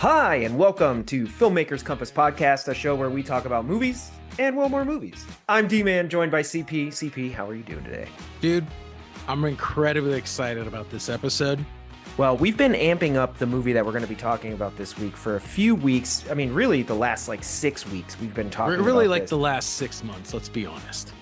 Hi, and welcome to Filmmakers Compass Podcast, a show where we talk about movies and, well, more movies. I'm D-Man, joined by CP. CP, how are you doing today? Dude, I'm incredibly excited about this episode. Well, we've been amping up the movie that we're going to be talking about this week for a few weeks. I mean, really, the last, 6 weeks we've been talking about really like this. the last 6 months, let's be honest.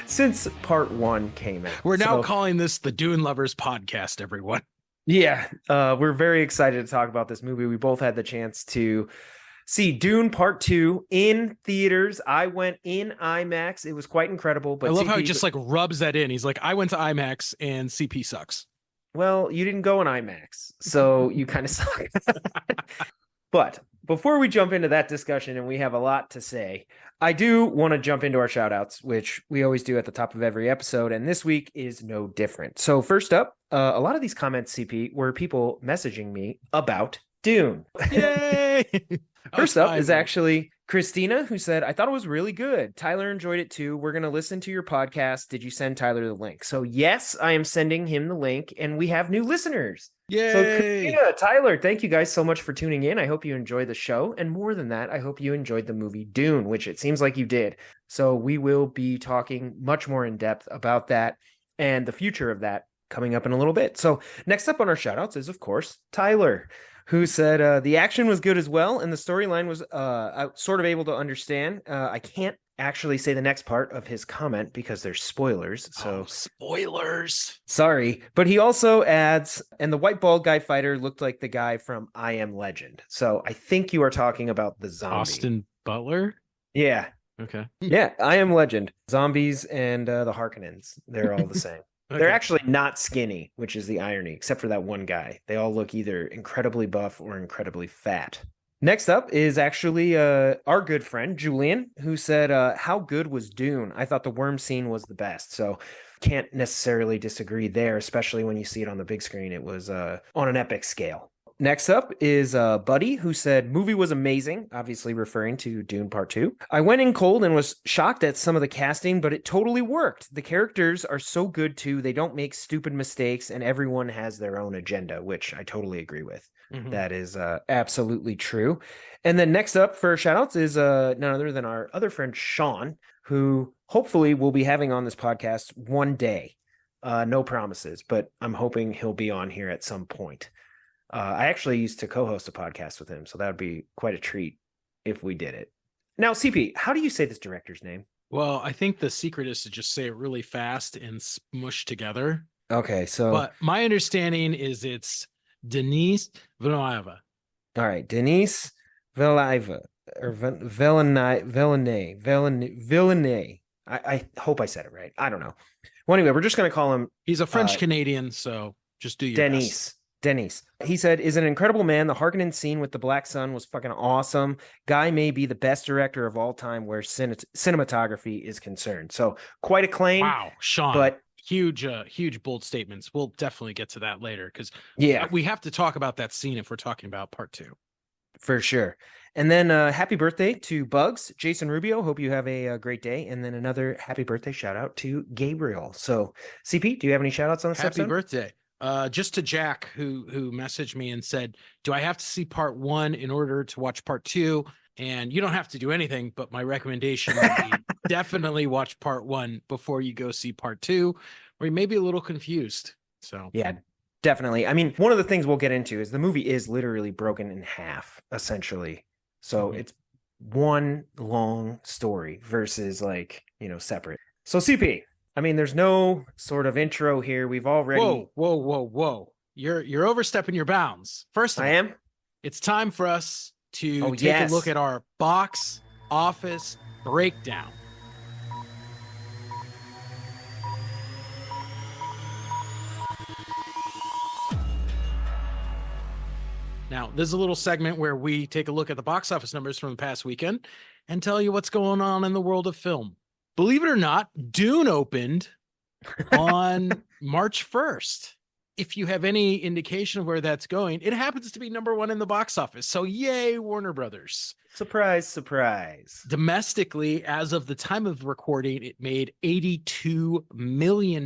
Since part 1 came out. We're now calling this the Dune Lovers Podcast, everyone. Yeah, we're very excited to talk about this movie. We both had the chance to see Dune Part 2 in theaters. I went in IMAX. It was quite incredible. But I love how he just rubs that in. He's like, I went to IMAX and CP sucks. Well, you didn't go in IMAX, so you kind of suck. But before we jump into that discussion, and we have a lot to say, I do want to jump into our shout outs, which we always do at the top of every episode. And this week is no different. So first up, a lot of these comments, CP, were people messaging me about Dune. Yay! First up is actually Christina, who said, I thought it was really good. Tyler enjoyed it too. We're going to listen to your podcast. Did you send Tyler the link? So yes, I am sending him the link, and we have new listeners. Yay! So Christina, Tyler, thank you guys so much for tuning in. I hope you enjoyed the show. And more than that, I hope you enjoyed the movie Dune, which it seems like you did. So we will be talking much more in depth about that and the future of that coming up in a little bit. So next up on our shout outs is, of course, Tyler, who said the action was good as well, and the storyline was sort of able to understand. I can't actually say the next part of his comment because there's spoilers. So spoilers. Sorry. But he also adds, and the white bald guy fighter looked like the guy from I Am Legend. So I think you are talking about the zombie. Austin Butler? Yeah. Okay. Yeah, I Am Legend. Zombies and the Harkonnens. They're all the same. Okay. They're actually not skinny, which is the irony, except for that one guy. They all look either incredibly buff or incredibly fat. Next up is actually our good friend, Julian, who said, how good was Dune? I thought the worm scene was the best. So can't necessarily disagree there, especially when you see it on the big screen. It was on an epic scale. Next up is Buddy, who said, movie was amazing, obviously referring to Dune Part 2. I went in cold and was shocked at some of the casting, but it totally worked. The characters are so good, too. They don't make stupid mistakes, and everyone has their own agenda, which I totally agree with. Mm-hmm. That is absolutely true. And then next up for shoutouts is none other than our other friend, Sean, who hopefully we'll be having on this podcast one day. No promises, but I'm hoping he'll be on here at some point. I actually used to co-host a podcast with him, so that would be quite a treat if we did it. Now, CP, how do you say this director's name? Well, I think the secret is to just say it really fast and smush together. Okay, so... But my understanding is it's Denis Villeneuve. All right, Denis Villeneuve, or Villeneuve. I hope I said it right. I don't know. Well, anyway, we're just going to call him... He's a French-Canadian, so just do your best. Denis. He said, is an incredible man. The Harkonnen scene with the Black Sun was fucking awesome. Guy may be the best director of all time where cinematography is concerned. So quite a claim. Wow, Sean. But huge bold statements. We'll definitely get to that later because we have to talk about that scene if we're talking about part 2. For sure. And then happy birthday to Bugs, Jason Rubio. Hope you have a great day. And then another happy birthday shout out to Gabriel. So CP, do you have any shout outs on this episode? Happy birthday. Just to Jack, who messaged me and said, do I have to see part 1 in order to watch part 2? And you don't have to do anything, but my recommendation would be definitely watch part 1 before you go see part 2, or you may be a little confused. So yeah, definitely. I mean, one of the things we'll get into is the movie is literally broken in half, essentially. So it's one long story versus separate. So CP, I mean, there's no sort of intro here. We've already... Whoa. You're overstepping your bounds. First of all, I am? It's time for us to take a look at our box office breakdown. Now, this is a little segment where we take a look at the box office numbers from the past weekend and tell you what's going on in the world of film. Believe it or not, Dune opened on March 1st. If you have any indication of where that's going, it happens to be number 1 in the box office. So yay, Warner Brothers. Surprise, surprise. Domestically, as of the time of recording, it made $82 million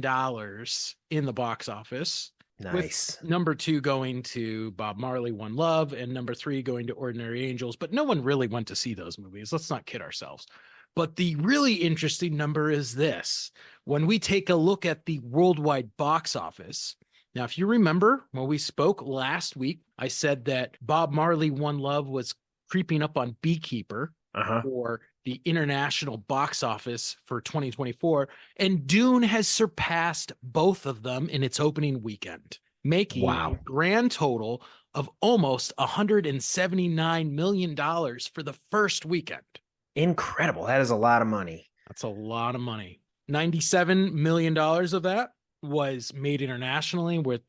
in the box office. with Nice. number 2 going to Bob Marley, One Love, and number 3 going to Ordinary Angels. But no one really went to see those movies. Let's not kid ourselves. But the really interesting number is this. When we take a look at the worldwide box office, now, if you remember when we spoke last week, I said that Bob Marley, One Love was creeping up on Beekeeper Uh-huh. for the international box office for 2024, and Dune has surpassed both of them in its opening weekend, making a Wow. grand total of almost $179 million for the first weekend. Incredible. That is a lot of money. That's a lot of money. $97 million of that was made internationally with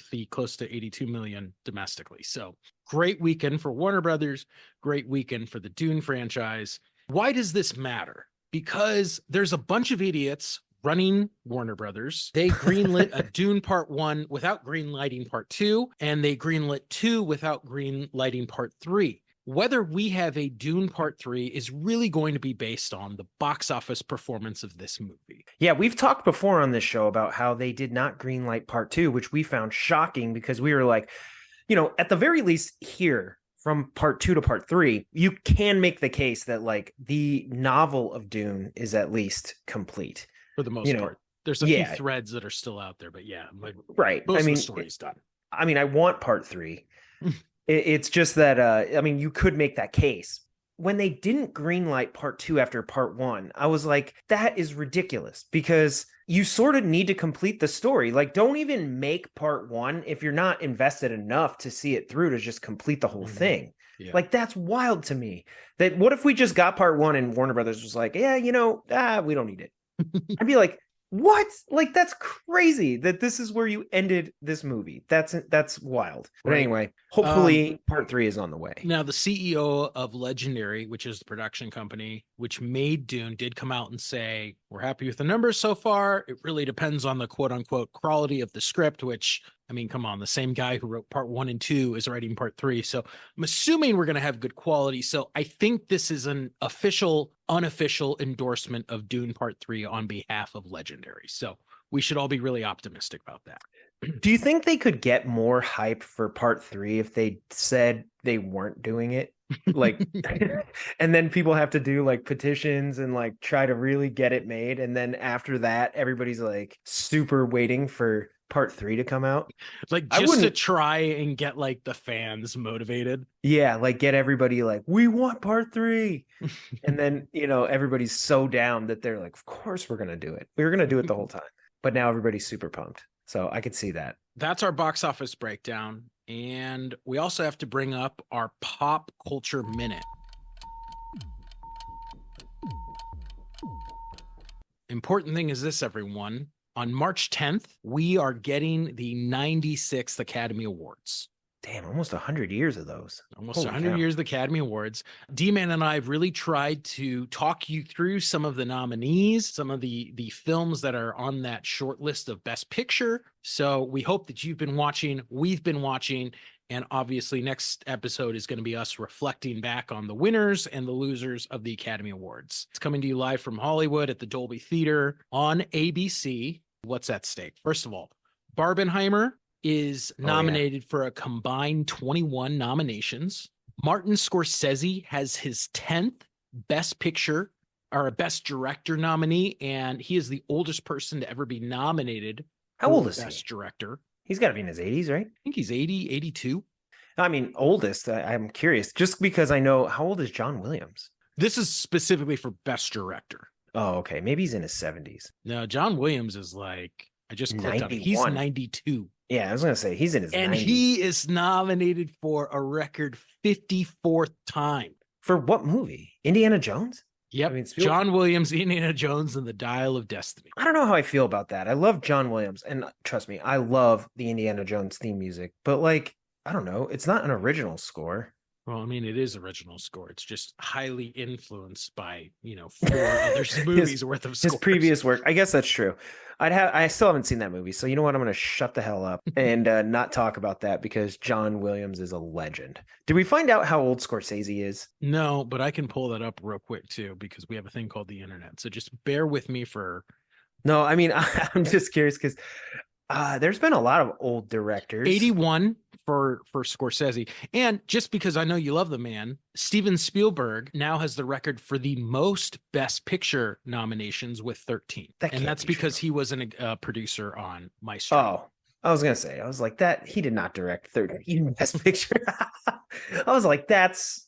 the close to 82 million domestically. So great weekend for Warner Brothers, great weekend for the Dune franchise. Why does this matter? Because there's a bunch of idiots running Warner Brothers. They greenlit a Dune Part 1 without greenlighting Part 2, and they greenlit 2 without greenlighting Part 3. Whether we have a Dune Part 3 is really going to be based on the box office performance of this movie. Yeah, we've talked before on this show about how they did not greenlight part 2, which we found shocking because we were like, at the very least here from part 2 to part 3, you can make the case that like the novel of Dune is at least complete. For the most part. There's a few threads that are still out there, but yeah, like right. Most of the story's done. I want part 3. It's just that, you could make that case. When they didn't greenlight part 2 after part 1, I was like, that is ridiculous because you sort of need to complete the story. Like, don't even make part 1 if you're not invested enough to see it through to just complete the whole thing. Yeah. Like, that's wild to me. That what if we just got part 1 and Warner Brothers was like, yeah, we don't need it. I'd be like, what? Like, that's crazy that this is where you ended this movie. That's wild. But anyway, hopefully part 3 is on the way. Now, the CEO of Legendary, which is the production company which made Dune, did come out and say, we're happy with the numbers so far. It really depends on the quote unquote quality of the script, which, come on, the same guy who wrote part 1 and 2 is writing part 3. So I'm assuming we're going to have good quality. So I think this is an unofficial endorsement of Dune part 3 on behalf of Legendary. So we should all be really optimistic about that. Do you think they could get more hype for part 3 if they said they weren't doing it? Like, and then people have to do like petitions and like try to really get it made. And then after that, everybody's like super waiting for part 3 to come out. Like just to try and get like the fans motivated. Yeah, like get everybody like, we want part 3. And then, everybody's so down that they're like, of course we're going to do it. We were going to do it the whole time. But now everybody's super pumped. So I could see that. That's our box office breakdown. And we also have to bring up our pop culture minute. Important thing is this, everyone. On March 10th, we are getting the 96th Academy Awards. Damn, almost 100 years of those. Almost 100 years of the Academy Awards. D-Man and I have really tried to talk you through some of the nominees, some of the films that are on that short list of Best Picture. So we hope that you've been watching, we've been watching, and obviously next episode is going to be us reflecting back on the winners and the losers of the Academy Awards. It's coming to you live from Hollywood at the Dolby Theater on ABC. What's at stake? First of all, Barbenheimer is nominated for a combined 21 nominations. Martin Scorsese has his 10th Best Picture or a Best Director nominee, and he is the oldest person to ever be nominated. How old is Best Director? He's got to be in his 80s, right? I think he's 80, 82. Oldest. I'm curious, just because I know, how old is John Williams? This is specifically for Best Director. Oh, okay. Maybe he's in his 70s. No, John Williams is like, I just clicked on it. He's 92. Yeah, I was going to say, he's in his 90s. And he is nominated for a record 54th time. For what movie? Indiana Jones? Yep. John Williams, Indiana Jones, and the Dial of Destiny. I don't know how I feel about that. I love John Williams, and trust me, I love the Indiana Jones theme music. But like, I don't know, it's not an original score. Well, it is original score. It's just highly influenced by, 4 other movies worth of scores. His previous work. I guess that's true. I still haven't seen that movie. So you know what? I'm going to shut the hell up and not talk about that because John Williams is a legend. Did we find out how old Scorsese is? No, but I can pull that up real quick too, because we have a thing called the internet. So just bear with me for... No, I'm just curious because There's been a lot of old directors. 81 for Scorsese. And just because I know you love the man, Steven Spielberg now has the record for the most Best Picture nominations with 13. That And can't that's be true. because he was a producer on Maestro. Oh, I was gonna say, I was like that. He did not direct 13 Best Picture. I was like, that's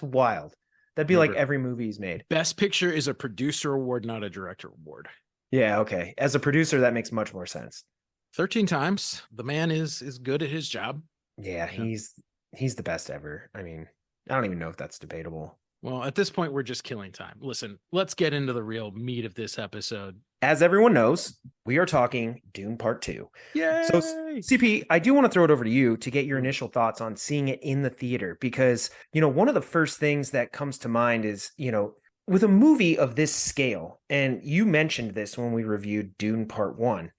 wild. That'd be like Remember, every movie he's made. Best Picture is a producer award, not a director award. Yeah, okay. As a producer, that makes much more sense. 13 times. The man is good at his job. Yeah, Yeah. he's the best ever. I mean, I don't even know if that's debatable. Well, at this point, we're just killing time. Listen, let's get into the real meat of this episode. As everyone knows, we are talking Dune Part 2. So, Yay! CP, I do want to throw it over to you to get your initial thoughts on seeing it in the theater because, one of the first things that comes to mind is, with a movie of this scale, and you mentioned this when we reviewed Dune Part 1,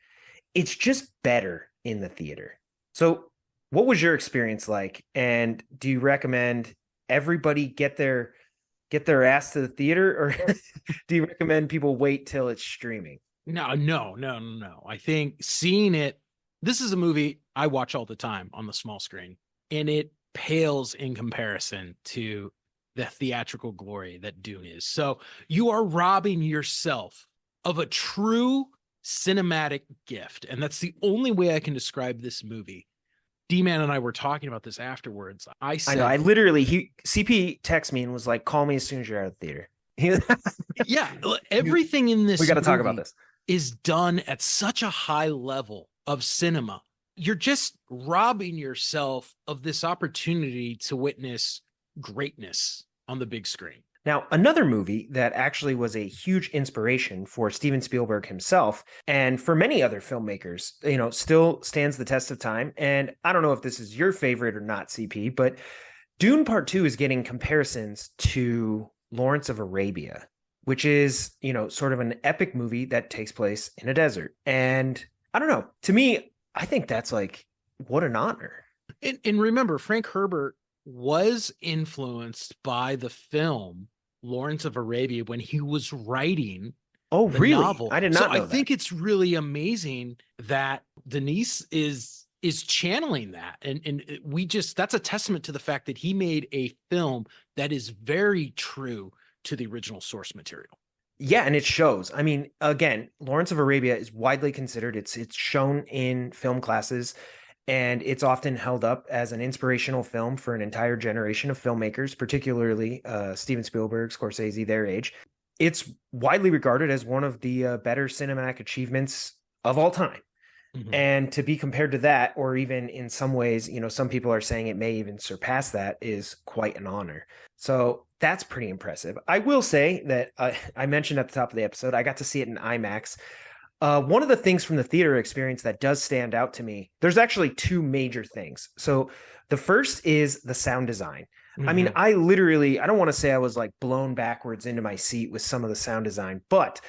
it's just better in the theater. So, what was your experience like? And do you recommend everybody get their ass to the theater, or do you recommend people wait till it's streaming? No. I think seeing it, this is a movie I watch all the time on the small screen, and it pales in comparison to the theatrical glory that Dune is. So you are robbing yourself of a true cinematic gift. And that's the only way I can describe this movie. D-Man and I were talking about this afterwards. I I know. said, I literally CP texted me and was like, "Call me as soon as you're out of the theater." yeah, everything in this We got to talk about movie this. is done at such a high level of cinema. You're just robbing yourself of this opportunity to witness greatness on the big screen. Now, another movie that actually was a huge inspiration for Steven Spielberg himself and for many other filmmakers, still stands the test of time. And I don't know if this is your favorite or not, CP, but Dune Part 2 is getting comparisons to Lawrence of Arabia, which is, sort of an epic movie that takes place in a desert. And I don't know, to me, I think that's like, what an honor. And remember, Frank Herbert was influenced by the film Lawrence of Arabia when he was writing Oh, the really? novel. I did So not I know that. think it's really amazing that Denise is channeling that. And we just, that's a testament to the fact that he made a film that is very true to the original source material. Yeah, and it shows. I mean, again, Lawrence of Arabia is widely considered. It's shown in film classes, and it's often held up as an inspirational film for an entire generation of filmmakers, particularly Steven Spielberg, Scorsese, their age. It's widely regarded as one of the better cinematic achievements of all time. Mhm. And to be compared to that, or even in some ways, some people are saying it may even surpass that, is quite an honor. So that's pretty impressive. I will say that I mentioned at the top of the episode, I got to see it in IMAX. One of the things from the theater experience that does stand out to me, there's actually two major things. So the first is the sound design. I mean, I don't want to say I was like blown backwards into my seat with some of the sound design, but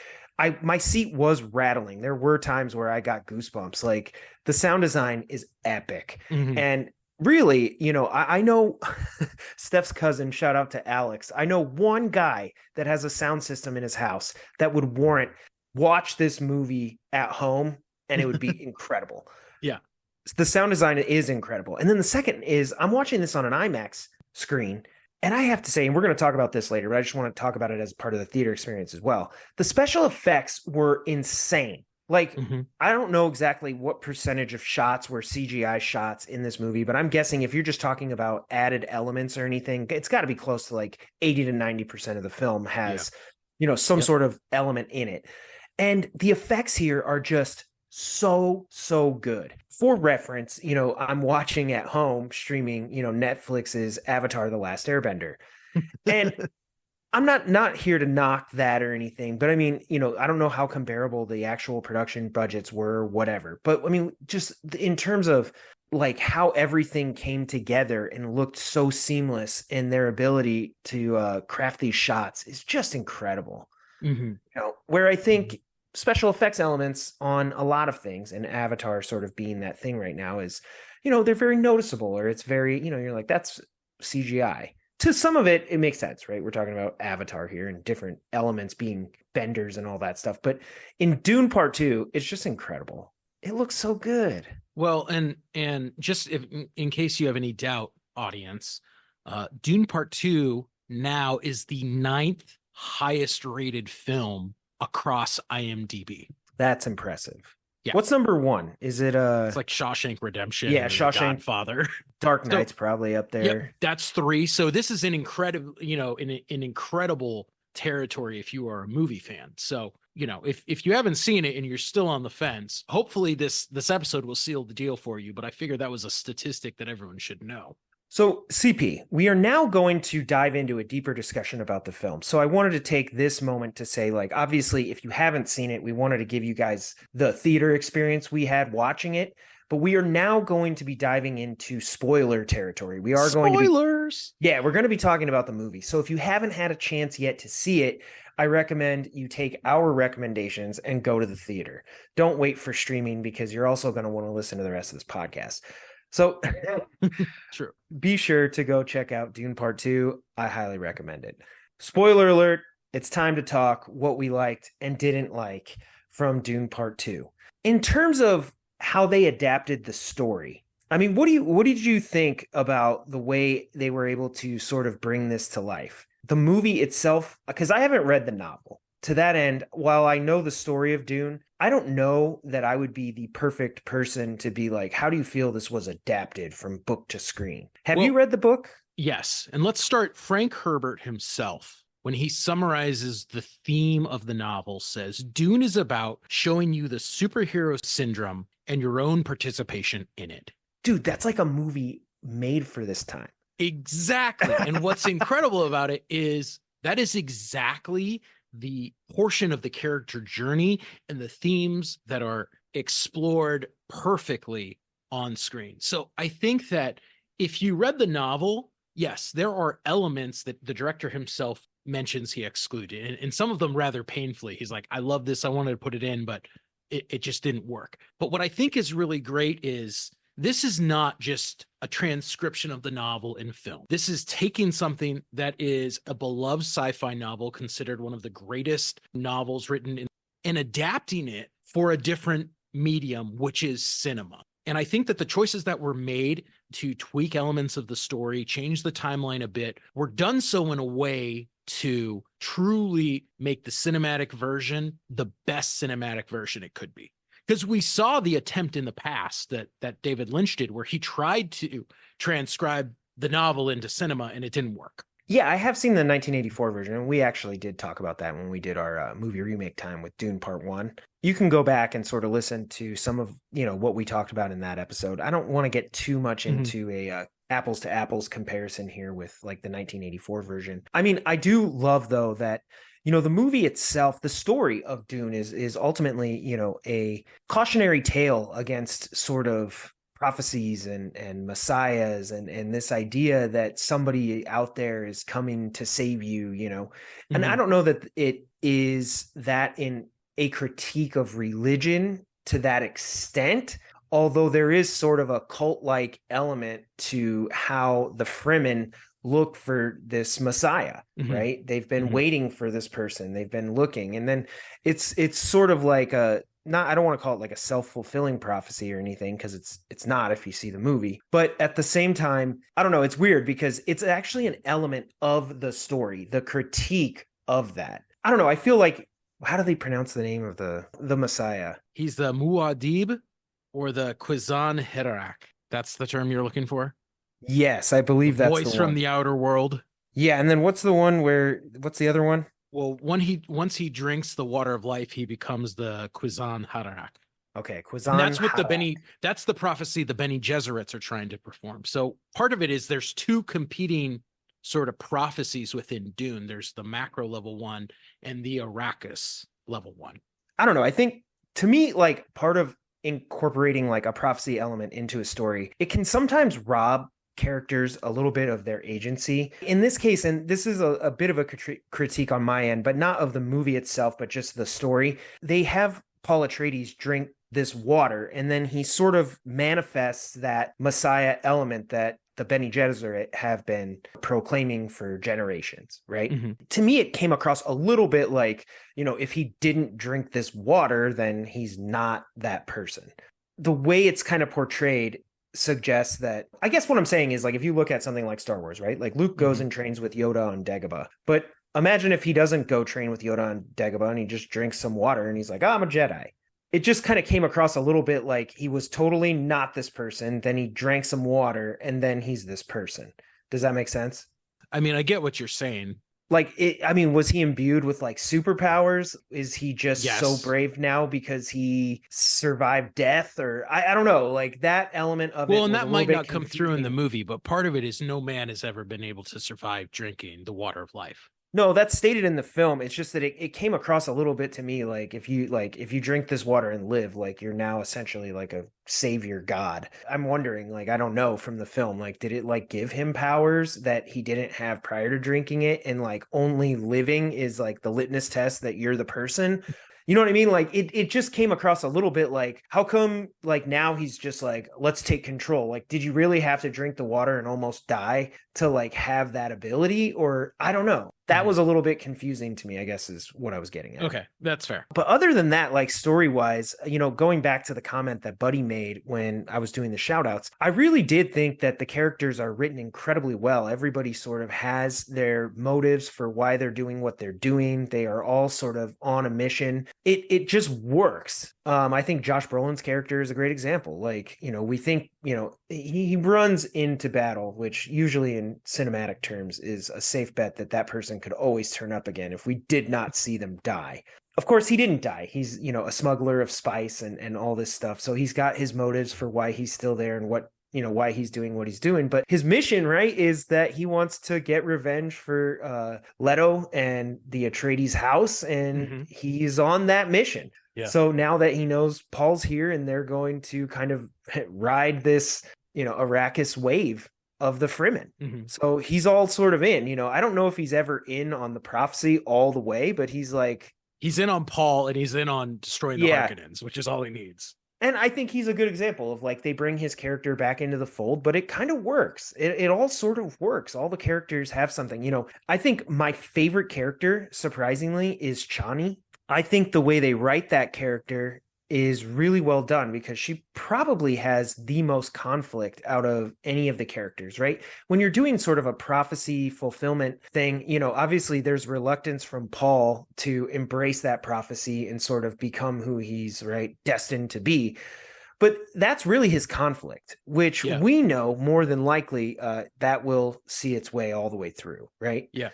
my seat was rattling. There were times where I got goosebumps. Like the sound design is epic. Mhm. And really, I know Steph's cousin, shout out to Alex. I know one guy that has a sound system in his house that would warrant watch this movie at home and it would be incredible. Yeah. The sound design is incredible. And then the second is I'm watching this on an IMAX screen. And I have to say, and we're going to talk about this later, but I just want to talk about it as part of the theater experience as well. The special effects were insane. Like, I don't know exactly what percentage of shots were CGI shots in this movie, but I'm guessing if you're just talking about added elements or anything, it's got to be close to like 80 to 90% of the film has, some sort of element in it. And the effects here are just so good. For reference, I'm watching at home streaming, Netflix's Avatar: The Last Airbender. And I'm not here to knock that or anything, but I mean, I don't know how comparable the actual production budgets were, whatever. But I mean, just in terms of like how everything came together and looked so seamless in their ability to craft these shots is just incredible. Where I think special effects elements on a lot of things, and Avatar sort of being that thing right now, is they're very noticeable, or it's very you're like, that's CGI. To some of it makes sense, right? We're talking about Avatar here and different elements being benders and all that stuff, but in Dune Part 2 it's just incredible. It looks so good. Well, and just in case you have any doubt, audience, Dune Part Two now is the ninth highest rated film across IMDb. That's impressive. Yeah, What's number one? Is it it's like Shawshank Redemption yeah, or The Shawshank, Godfather. Dark So, Knight's probably up yep, there. that's three. So this is an incredible, an incredible territory if you are a movie fan. So, if you haven't seen it and you're still on the fence, hopefully this episode will seal the deal for you. But I figure that was a statistic that everyone should know. So, CP, we are now going to dive into a deeper discussion about the film. So, I wanted to take this moment to say, like, obviously, if you haven't seen it, we wanted to give you guys the theater experience we had watching it. But we are now going to be diving into spoiler territory. We are going to be, Spoilers. yeah, we're going to be talking about the movie. So, if you haven't had a chance yet to see it, I recommend you take our recommendations and go to the theater. Don't wait for streaming because you're also going to want to listen to the rest of this podcast. So, True. be sure to go check out Dune Part 2. I highly recommend it. Spoiler alert, it's time to talk what we liked and didn't like from Dune Part 2. In terms of how they adapted the story, I mean, what did you think about the way they were able to sort of bring this to life? The movie itself, because I haven't read the novel. To that end, while I know the story of Dune, I don't know that I would be the perfect person to be like, how do you feel this was adapted from book to screen? Have you Well, read the book? yes. And let's start. Frank Herbert himself, when he summarizes the theme of the novel, says Dune is about showing you the superhero syndrome and your own participation in it. Dude, that's like a movie made for this time. Exactly. And what's incredible about it is that is exactly the portion of the character journey and the themes that are explored perfectly on screen. So I think that if you read the novel, yes, there are elements that the director himself mentions he excluded, and some of them rather painfully. He's like, I love this, I wanted to put it in, but it just didn't work. But what I think is really great is this is not just a transcription of the novel in film. This is taking something that is a beloved sci-fi novel, considered one of the greatest novels written in, and adapting it for a different medium, which is cinema. And I think that the choices that were made to tweak elements of the story, change the timeline a bit, were done so in a way to truly make the cinematic version the best cinematic version it could be. Because we saw the attempt in the past that David Lynch did, where he tried to transcribe the novel into cinema and it didn't work. Yeah, I have seen the 1984 version, and we actually did talk about that when we did our movie remake time with Dune Part 1. You can go back and sort of listen to some of, what we talked about in that episode. I don't want to get too much into a apples to apples comparison here with like the 1984 version. I mean, I do love though that the movie itself, the story of Dune is ultimately, a cautionary tale against sort of prophecies and messiahs and this idea that somebody out there is coming to save you, And I don't know that it is that in a critique of religion to that extent, although there is sort of a cult-like element to how the Fremen look for this Messiah, right? They've been waiting for this person. They've been looking. And then it's sort of like I don't want to call it like a self-fulfilling prophecy or anything, because it's not if you see the movie. But at the same time, I don't know, it's weird because it's actually an element of the story, the critique of that. I don't know, I feel like, how do they pronounce the name of the Messiah? He's the Muad'Dib or the Kwisatz Haderach. That's the term you're looking for? Yes, I believe that's Voice the from one. the outer world. Yeah, and then what's the other one? Well, once he drinks the water of life, he becomes the Kwisatz Haderach. Okay, And that's what Haderach. that's the prophecy the Bene Gesserits are trying to perform. So part of it is there's two competing sort of prophecies within Dune. There's the macro level one and the Arrakis level one. I don't know. I think to me, like part of incorporating like a prophecy element into a story, it can sometimes rob characters a little bit of their agency. In this case, and this is a bit of a critique on my end, but not of the movie itself, but just the story. They have Paul Atreides drink this water, and then he sort of manifests that Messiah element that the Bene Gesserit have been proclaiming for generations, right? Hmm. To me, it came across a little bit like, if he didn't drink this water, then he's not that person. The way it's kind of portrayed suggests that, I guess what I'm saying is, like, if you look at something like Star Wars, right? Like Luke goes Hmm. and trains with Yoda on Dagobah, but imagine if he doesn't go train with Yoda on Dagobah and he just drinks some water and he's like, oh, I'm a Jedi. It just kind of came across a little bit like he was totally not this person. Then he drank some water and then he's this person. Does that make sense? I mean, I get what you're saying. Like I mean, was he imbued with like superpowers? Is he just so Yes. brave now because he survived death? Or I don't know. Like that element of Well, it and was a that little might bit not come through in the confusing. movie, but part of it is no man has ever been able to survive drinking the water of life. No, that's stated in the film. It's just that it came across a little bit to me like if you drink this water and live, like you're now essentially like a savior god. I'm wondering, like, I don't know from the film, like, did it like give him powers that he didn't have prior to drinking it, and like only living is like the litmus test that you're the person? You know what I mean? Like it just came across a little bit like, how come like now he's just like, let's take control? Like, did you really have to drink the water and almost die to like have that ability? Or I don't know. That Mhm. was a little bit confusing to me, I guess is what I was getting at. Okay, that's fair. But other than that, like story wise, going back to the comment that Buddy made when I was doing the shout outs, I really did think that the characters are written incredibly well. Everybody sort of has their motives for why they're doing what they're doing. They are all sort of on a mission. It just works. I think Josh Brolin's character is a great example. Like, we think, he runs into battle, which usually in cinematic terms is a safe bet that that person could always turn up again if we did not see them die. Of course, he didn't die. He's, a smuggler of spice and all this stuff. So he's got his motives for why he's still there and why he's doing what he's doing. But his mission, right, is that he wants to get revenge for Leto and the Atreides house. And Hmm. he's on that mission. Yeah. So now that he knows Paul's here and they're going to kind of ride this, Arrakis wave of the Fremen. Hmm. So he's all sort of in, I don't know if he's ever in on the prophecy all the way, but he's like, He's in on Paul and he's in on destroying the yeah. Harkonnens, which is all he needs. And I think he's a good example of like they bring his character back into the fold, but it kind of works. It all sort of works. All the characters have something. I think my favorite character, surprisingly, is Chani. I think the way they write that character is really well done because she probably has the most conflict out of any of the characters, right? When you're doing sort of a prophecy fulfillment thing, obviously there's reluctance from Paul to embrace that prophecy and sort of become who he's, right, destined to be. But that's really his conflict, which Yeah. we know more than likely that will see its way all the way through, right? Yeah.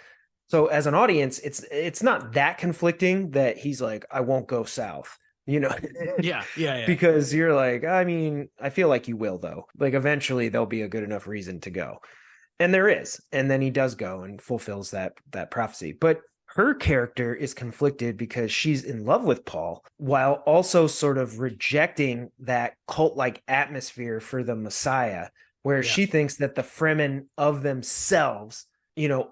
So as an audience, it's not that conflicting that he's like, I won't go south, Yeah. Yeah. Yeah. because you're like, I mean, I feel like you will though. Like eventually there'll be a good enough reason to go. And there is. And then he does go and fulfills that prophecy. But her character is conflicted because she's in love with Paul while also sort of rejecting that cult-like atmosphere for the Messiah, where Yeah. she thinks that the Fremen of themselves,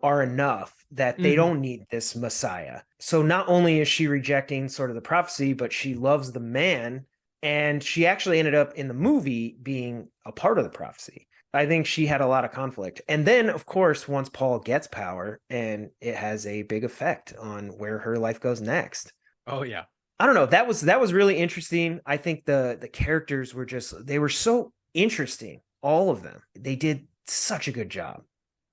are enough, that they Mhm. don't need this Messiah. So not only is she rejecting sort of the prophecy, but she loves the man. And she actually ended up in the movie being a part of the prophecy. I think she had a lot of conflict. And then, of course, once Paul gets power, and it has a big effect on where her life goes next. Oh yeah. I don't know. That was really interesting. I think the characters were they were so interesting. All of them. They did such a good job.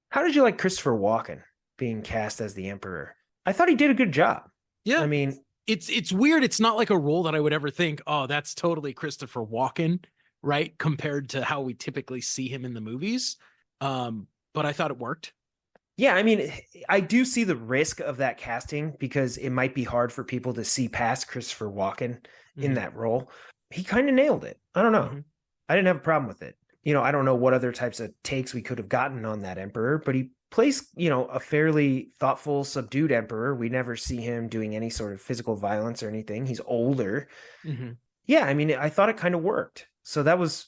How did you like Christopher Walken being cast as the Emperor? I thought he did a good job. Yeah. I mean, It's weird. It's not like a role that I would ever think, oh, that's totally Christopher Walken, right? Compared to how we typically see him in the movies. But I thought it worked. yeah, I mean, I do see the risk of that casting because it might be hard for people to see past Christopher Walken in Mhm. that role. He kind of nailed it. I don't know. Mhm. I didn't have a problem with it. I don't know what other types of takes we could have gotten on that emperor, but he plays, a fairly thoughtful, subdued emperor. We never see him doing any sort of physical violence or anything. He's older. Mhm. Yeah, I mean, I thought it kind of worked. So that was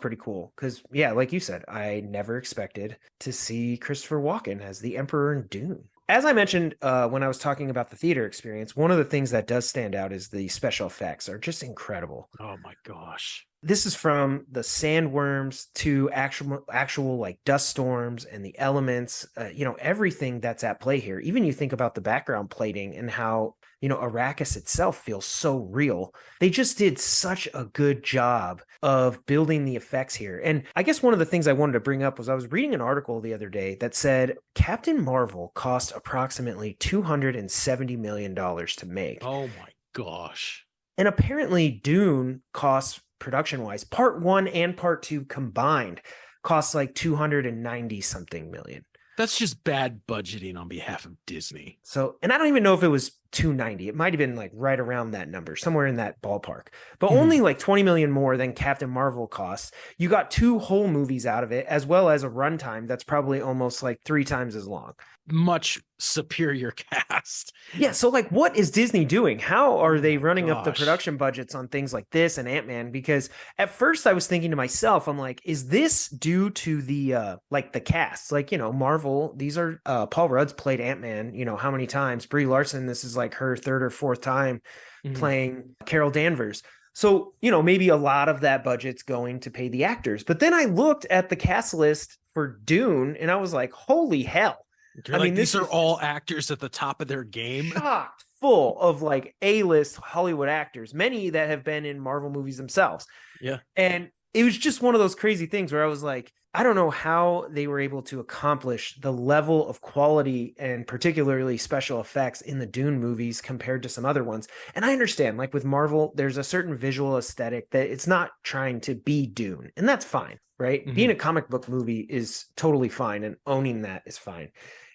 pretty cool because, yeah, like you said, I never expected to see Christopher Walken as the Emperor in Dune. As I mentioned when I was talking about the theater experience, one of the things that does stand out is the special effects are just incredible. Oh my gosh. This is from the sandworms to actual like dust storms and the elements, everything that's at play here. Even you think about the background plating and how, Arrakis itself feels so real. They just did such a good job of building the effects here. And I guess one of the things I wanted to bring up was I was reading an article the other day that said Captain Marvel cost approximately $270 million to make. Oh my gosh. And apparently, Dune costs production wise, part one and part two combined costs like 290 something million. That's just bad budgeting on behalf of Disney. So, and I don't even know if it was 290. It might have been like right around that number, somewhere in that ballpark, but Mhm. only like 20 million more than Captain Marvel costs. You got two whole movies out of it, as well as a runtime that's probably almost like 3 times as long. Much superior cast. Yeah, so like what is Disney doing? How are Oh they my running up the gosh. production budgets on things like this and Ant-Man? Because at first I was thinking to myself, I'm like, is this due to the like the cast? Like, Marvel, these are Paul Rudd's played Ant-Man, how many times? Brie Larson, this is like her third or fourth time Mhm. playing Carol Danvers. So, maybe a lot of that budget's going to pay the actors. But then I looked at the cast list for Dune and I was like, holy hell. You're I like, mean, these this are is all just actors at the top of their game. chocked full of like A-list Hollywood actors, many that have been in Marvel movies themselves. Yeah. And it was just one of those crazy things where I was like, I don't know how they were able to accomplish the level of quality and particularly special effects in the Dune movies compared to some other ones. And I understand, like with Marvel, there's a certain visual aesthetic that it's not trying to be Dune, and that's fine, right? Mhm. Being a comic book movie is totally fine, and owning that is fine.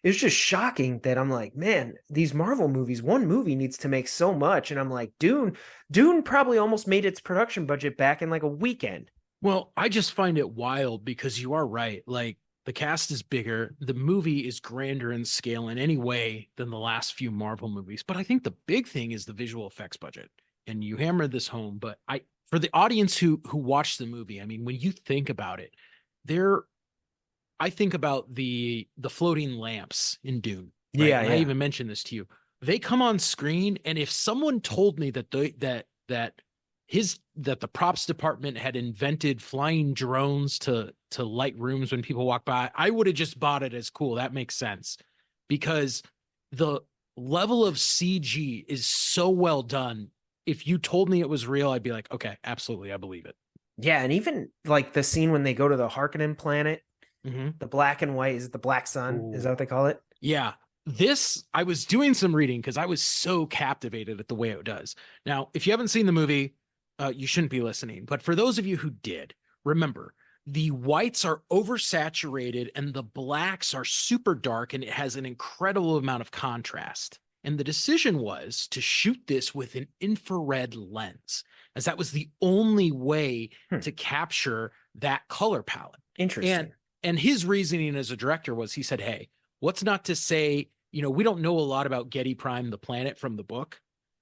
It's just shocking that I'm like, man, these Marvel movies, one movie needs to make so much. And I'm like, Dune probably almost made its production budget back in like a weekend. Well, I just find it wild because you are right. Like the cast is bigger, the movie is grander in scale in any way than the last few Marvel movies. But I think the big thing is the visual effects budget. And you hammered this home, but I for the audience who watched the movie, I mean, when you think about it, there I think about the floating lamps in Dune, right? Yeah, And I yeah. even mentioned this to you. They come on screen, and if someone told me that the props department had invented flying drones to light rooms when people walk by, I would have just bought it as cool. That makes sense because the level of CG is so well done. If you told me it was real, I'd be like, okay, absolutely, I believe it. Yeah, and even like the scene when they go to the Harkonnen planet, Mm-hmm. the black and white, is it the Black Sun? Is that Ooh. what they call it? Yeah. This, I was doing some reading because I was so captivated at the way it does. Now, if you haven't seen the movie, you shouldn't be listening. But for those of you who did, remember the whites are oversaturated and the blacks are super dark, and it has an incredible amount of contrast. And the decision was to shoot this with an infrared lens, as that was the only way Hmm, to capture that color palette. And interesting. and his reasoning as a director was he said, hey, what's not to say, we don't know a lot about Getty Prime, the planet from the book.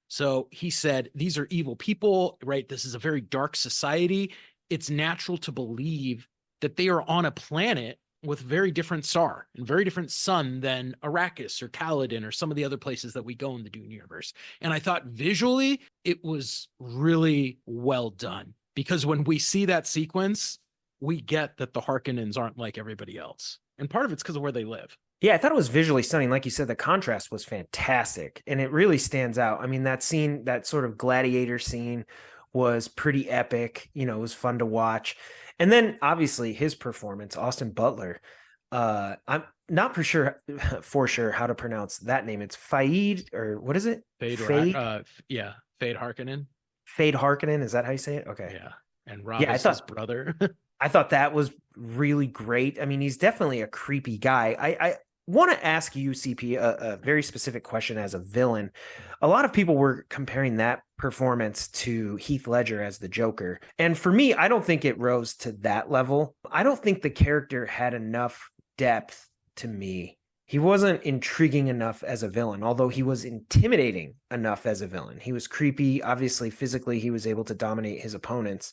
So he said, these are evil people, right? This is a very dark society. It's natural to believe that they are on a planet with very different star and very different sun than Arrakis or Caladan or some of the other places that we go in the Dune universe. And I thought visually it was really well done because when we see that sequence, we get that the Harkonnens aren't like everybody else. And part of it's because of where they live. Yeah, I thought it was visually stunning. Like you said, the contrast was fantastic and it really stands out. I mean, that scene, that sort of gladiator scene was pretty epic. It was fun to watch. And then obviously his performance, Austin Butler. I'm not for sure how to pronounce that name. It's Faid, or what is it? Yeah, Fade Harkonnen. Fade Harkonnen. Is that how you say it? Okay. Yeah, and Yeah, Rob I is his thought brother. I thought that was really great. I mean, he's definitely a creepy guy. I want to ask you, CP, a very specific question as a villain. A lot of people were comparing that performance to Heath Ledger as the Joker. And for me, I don't think it rose to that level. I don't think the character had enough depth to me. He wasn't intriguing enough as a villain, although he was intimidating enough as a villain. He was creepy. Obviously, physically, he was able to dominate his opponents.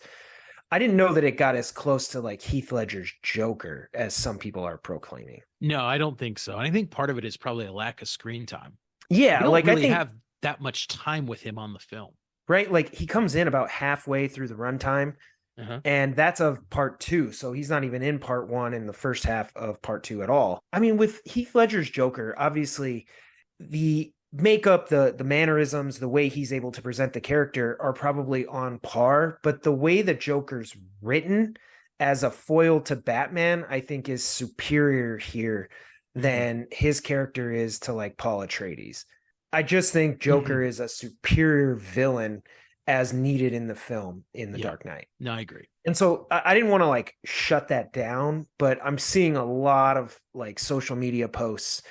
I didn't know that it got as close to like Heath Ledger's Joker as some people are proclaiming. No, I don't think so. And I think part of it is probably a lack of screen time. We Yeah, don't like I really think have that much time with him on the film. right, like he comes in about halfway through the runtime, Uh-huh. And that's of part two. So he's not even in part one in the first half of part two at all. I mean, with Heath Ledger's Joker, obviously the makeup, the mannerisms, the way he's able to present the character are probably on par. But the way the Joker's written as a foil to Batman, I think is superior here Mm-hmm. than his character is to like Paul Atreides. I just think Mm-hmm. Joker is a superior villain as needed in the film in The Yeah. Dark Knight. No, I agree. And so I didn't want to like shut that down, but I'm seeing a lot of like social media posts,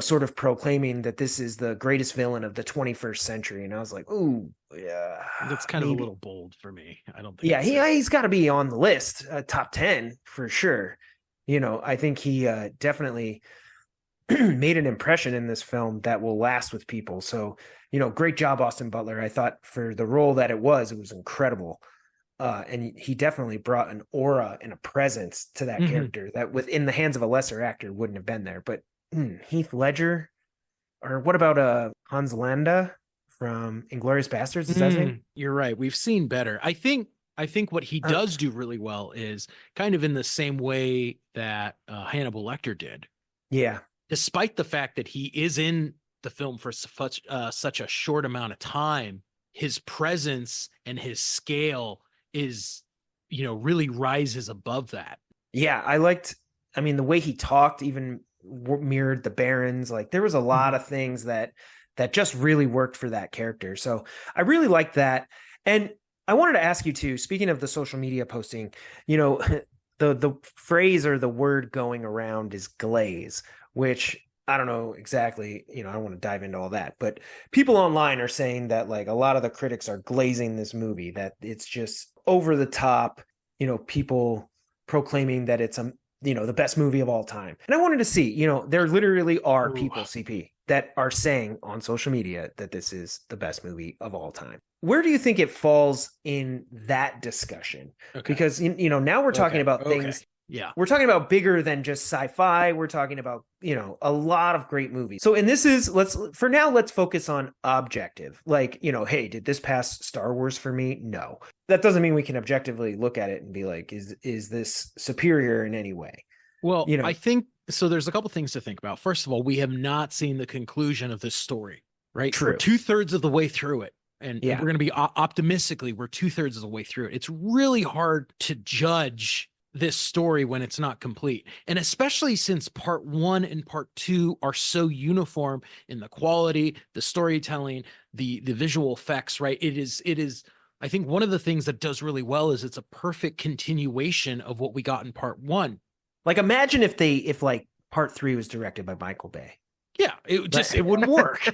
sort of proclaiming that this is the greatest villain of the 21st century. And I was like, ooh, yeah, That's kind of a maybe. little bold for me. I don't think Yeah, it's it. he's got to be on the list, top 10 for sure. I think he definitely made an impression in this film that will last with people. So, great job, Austin Butler. I thought for the role that it was incredible. And he definitely brought an aura and a presence to that Mm-hmm. character that within the hands of a lesser actor wouldn't have been there. But Heath Ledger, or what about Hans Landa from Inglorious Bastards? Is that his name? You're right. We've seen better. I think what he Uh, does do really well is kind of in the same way that Hannibal Lecter did, yeah, despite the fact that he is in the film for such a short amount of time. His presence and his scale is, really rises above that. yeah. I liked. I mean, the way he talked even mirrored the Barons. Like there was a lot Mhm. of things that just really worked for that character. So I really liked that. And I wanted to ask you too, speaking of the social media posting, you know, the phrase or the word going around is glaze, which I don't know exactly, I don't want to dive into all that, but people online are saying that like a lot of the critics are glazing this movie, that it's just over the top, people proclaiming that it's the best movie of all time. And I wanted to see, there literally are Ooh, people, CP, that are saying on social media that this is the best movie of all time. Where do you think it falls in that discussion? okay. Because now we're talking Okay. about Okay. things, Yeah. we're talking about bigger than just sci-fi. We're talking about, a lot of great movies. So, and this is, let's focus on objective. Like, hey, did this pass Star Wars for me? No. That doesn't mean we can objectively look at it and be like, is this superior in any way? Well, You I know, think so. There's a couple things to think about. First of all, we have not seen the conclusion of this story, right? We're true. two-thirds of the way through it. And Yeah. we're going to be optimistically, we're two-thirds of the way through it. It's really hard to judge this story when it's not complete. And especially since part one and part two are so uniform in the quality, the storytelling, the visual effects, right? It is, I think one of the things that does really well is it's a perfect continuation of what we got in part one. Like imagine if like part three was directed by Michael Bay. Yeah, it Right. just it wouldn't work.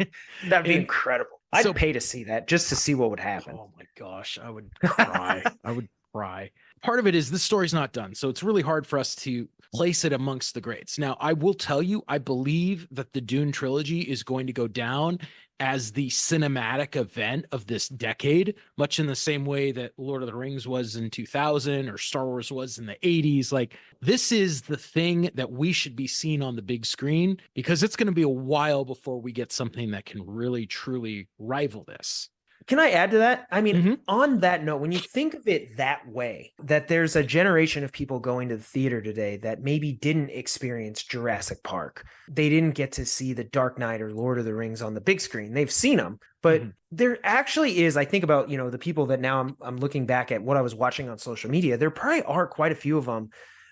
That'd be And incredible. I'd so, pay to see that just to see what would happen. oh my gosh, I would cry. I would cry. Part of it is this story's not done, so it's really hard for us to place it amongst the greats. Now, I will tell you, I believe that the Dune trilogy is going to go down as the cinematic event of this decade, much in the same way that Lord of the Rings was in 2000 or Star Wars was in the 80s. Like, this is the thing that we should be seeing on the big screen because it's going to be a while before we get something that can really, truly rival this. Can I add to that? I mean, Mm-hmm. on that note, when you think of it that way, that there's a generation of people going to the theater today that maybe didn't experience Jurassic Park. They didn't get to see The Dark Knight or Lord of the Rings on the big screen. They've seen them, but Mm-hmm. there actually is, I think about, the people that now I'm looking back at what I was watching on social media, there probably are quite a few of them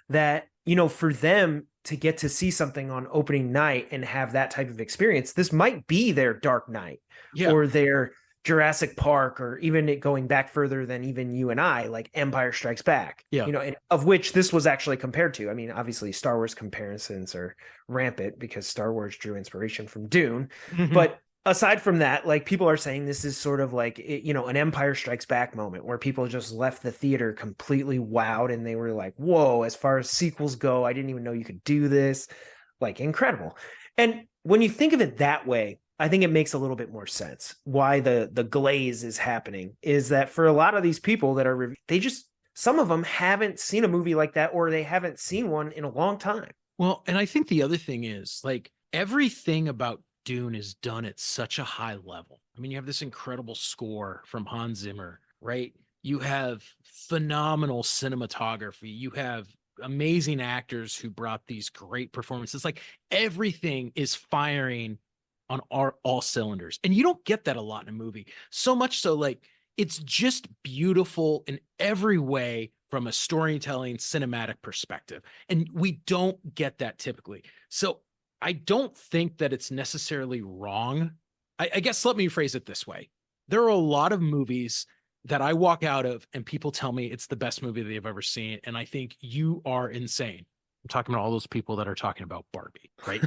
that, for them to get to see something on opening night and have that type of experience, this might be their Dark Knight Yeah. or their Jurassic Park, or even it going back further than even you and I, like Empire Strikes Back, Yeah. and of which this was actually compared to. I mean, obviously, Star Wars comparisons are rampant because Star Wars drew inspiration from Dune. Mm-hmm. But aside from that, like people are saying this is sort of like, an Empire Strikes Back moment where people just left the theater completely wowed and they were like, whoa, as far as sequels go, I didn't even know you could do this. Like, incredible. And when you think of it that way, I think it makes a little bit more sense why the glaze is happening. Is that for a lot of these people that are they just, some of them haven't seen a movie like that, or they haven't seen one in a long time. Well, and I think the other thing is like everything about Dune is done at such a high level. I mean, you have this incredible score from Hans Zimmer, right? You have phenomenal cinematography. You have amazing actors who brought these great performances. Like everything is firing on all cylinders. And you don't get that a lot in a movie. So much so, like, it's just beautiful in every way from a storytelling cinematic perspective. And we don't get that typically. So I don't think that it's necessarily wrong. I guess let me phrase it this way. There are a lot of movies that I walk out of and people tell me it's the best movie they've ever seen. And I think you are insane. I'm talking about all those people that are talking about Barbie, right?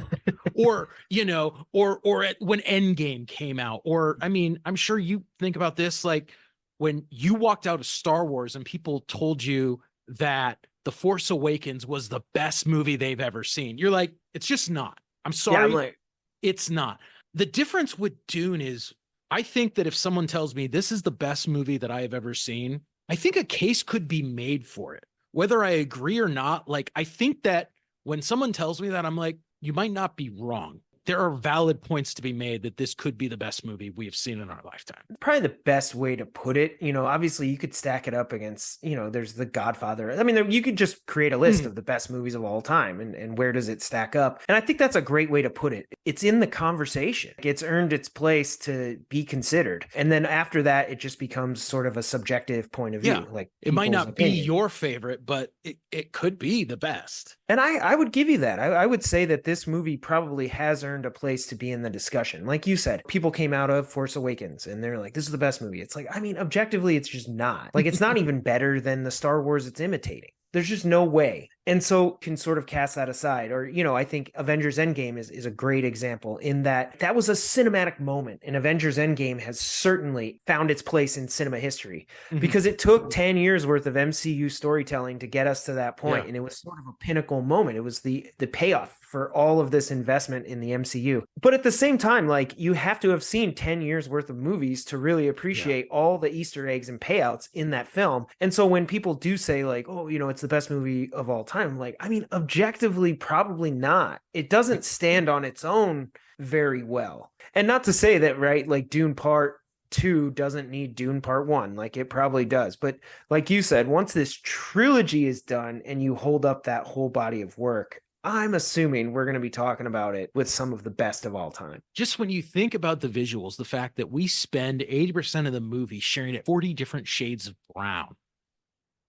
Or, when Endgame came out, or I mean, I'm sure you think about this, like when you walked out of Star Wars and people told you that The Force Awakens was the best movie they've ever seen. You're like, it's just not. I'm Yeah, I'm sorry, like, it's not. The difference with Dune is I think that if someone tells me this is the best movie that I have ever seen, I think a case could be made for it. Whether I agree or not, like I think that when someone tells me that, I'm like, you might not be wrong. There are valid points to be made that this could be the best movie we have seen in our lifetime. probably the best way to put it. Obviously you could stack it up against, there's The Godfather. I mean, you could just create a list of the best movies of all time and where does it stack up. And I think that's a great way to put it. It's in the conversation. It's earned its place to be considered. And then after that, it just becomes sort of a subjective point of view. Yeah. Like It might people's not be opinion. your favorite, but it could be the best. And I would give you that. I would say that this movie probably has earned a place to be in the discussion. Like you said, people came out of Force Awakens and they're like, this is the best movie. It's like, I mean, objectively, it's just not. Like, it's not even better than the Star Wars it's imitating. There's just no way. And so can sort of cast that aside. Or, I think Avengers Endgame is a great example in that was a cinematic moment. And Avengers Endgame has certainly found its place in cinema history because it took 10 years worth of MCU storytelling to get us to that point. Yeah. And it was sort of a pinnacle moment. It was the payoff for all of this investment in the MCU. But at the same time, like you have to have seen 10 years worth of movies to really appreciate all the Easter eggs and payouts in that film. And so when people do say like, oh, it's the best movie of all time, like, I mean, objectively, probably not. It doesn't stand on its own very well. And not to say that, right, like Dune Part 2 doesn't need Dune Part 1. Like it probably does. But like you said, once this trilogy is done and you hold up that whole body of work, I'm assuming we're going to be talking about it with some of the best of all time. Just when you think about the visuals, the fact that we spend 80% of the movie sharing it 40 different shades of brown,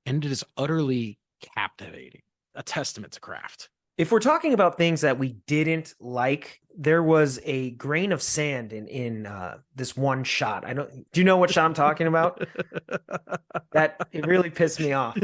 and it is utterly captivating. A testament to craft. If we're talking about things that we didn't like, there was a grain of sand in this one shot. Do you know what shot I'm talking about? That it really pissed me off.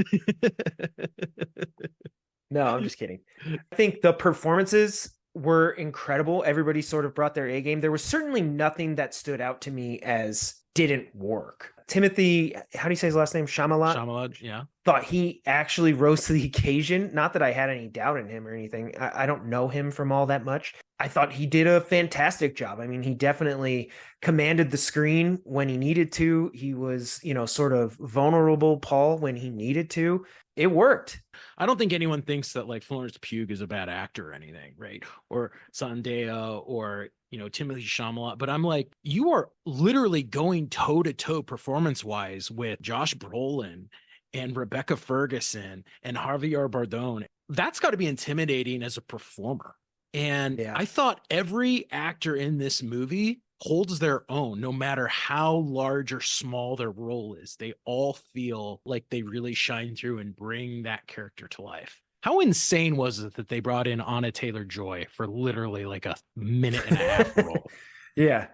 No, I'm just kidding. I think the performances were incredible. Everybody sort of brought their A game. There was certainly nothing that stood out to me as didn't work. Timothy, how do you say his last name? Shyamalan, yeah. Thought he actually rose to the occasion. Not that I had any doubt in him or anything. I don't know him from all that much. I thought he did a fantastic job. I mean, he definitely commanded the screen when he needed to. He was, sort of vulnerable Paul when he needed to. It worked. I don't think anyone thinks that like Florence Pugh is a bad actor or anything, right? Or Zendaya or Timothy Chalamet. But I'm like, you are literally going toe to toe performance wise with Josh Brolin and Rebecca Ferguson and Javier Bardem. That's got to be intimidating as a performer. And I thought every actor in this movie holds their own, no matter how large or small their role is. They all feel like they really shine through and bring that character to life. How insane was it that they brought in Anna Taylor-Joy for literally like a minute and a half role? Yeah.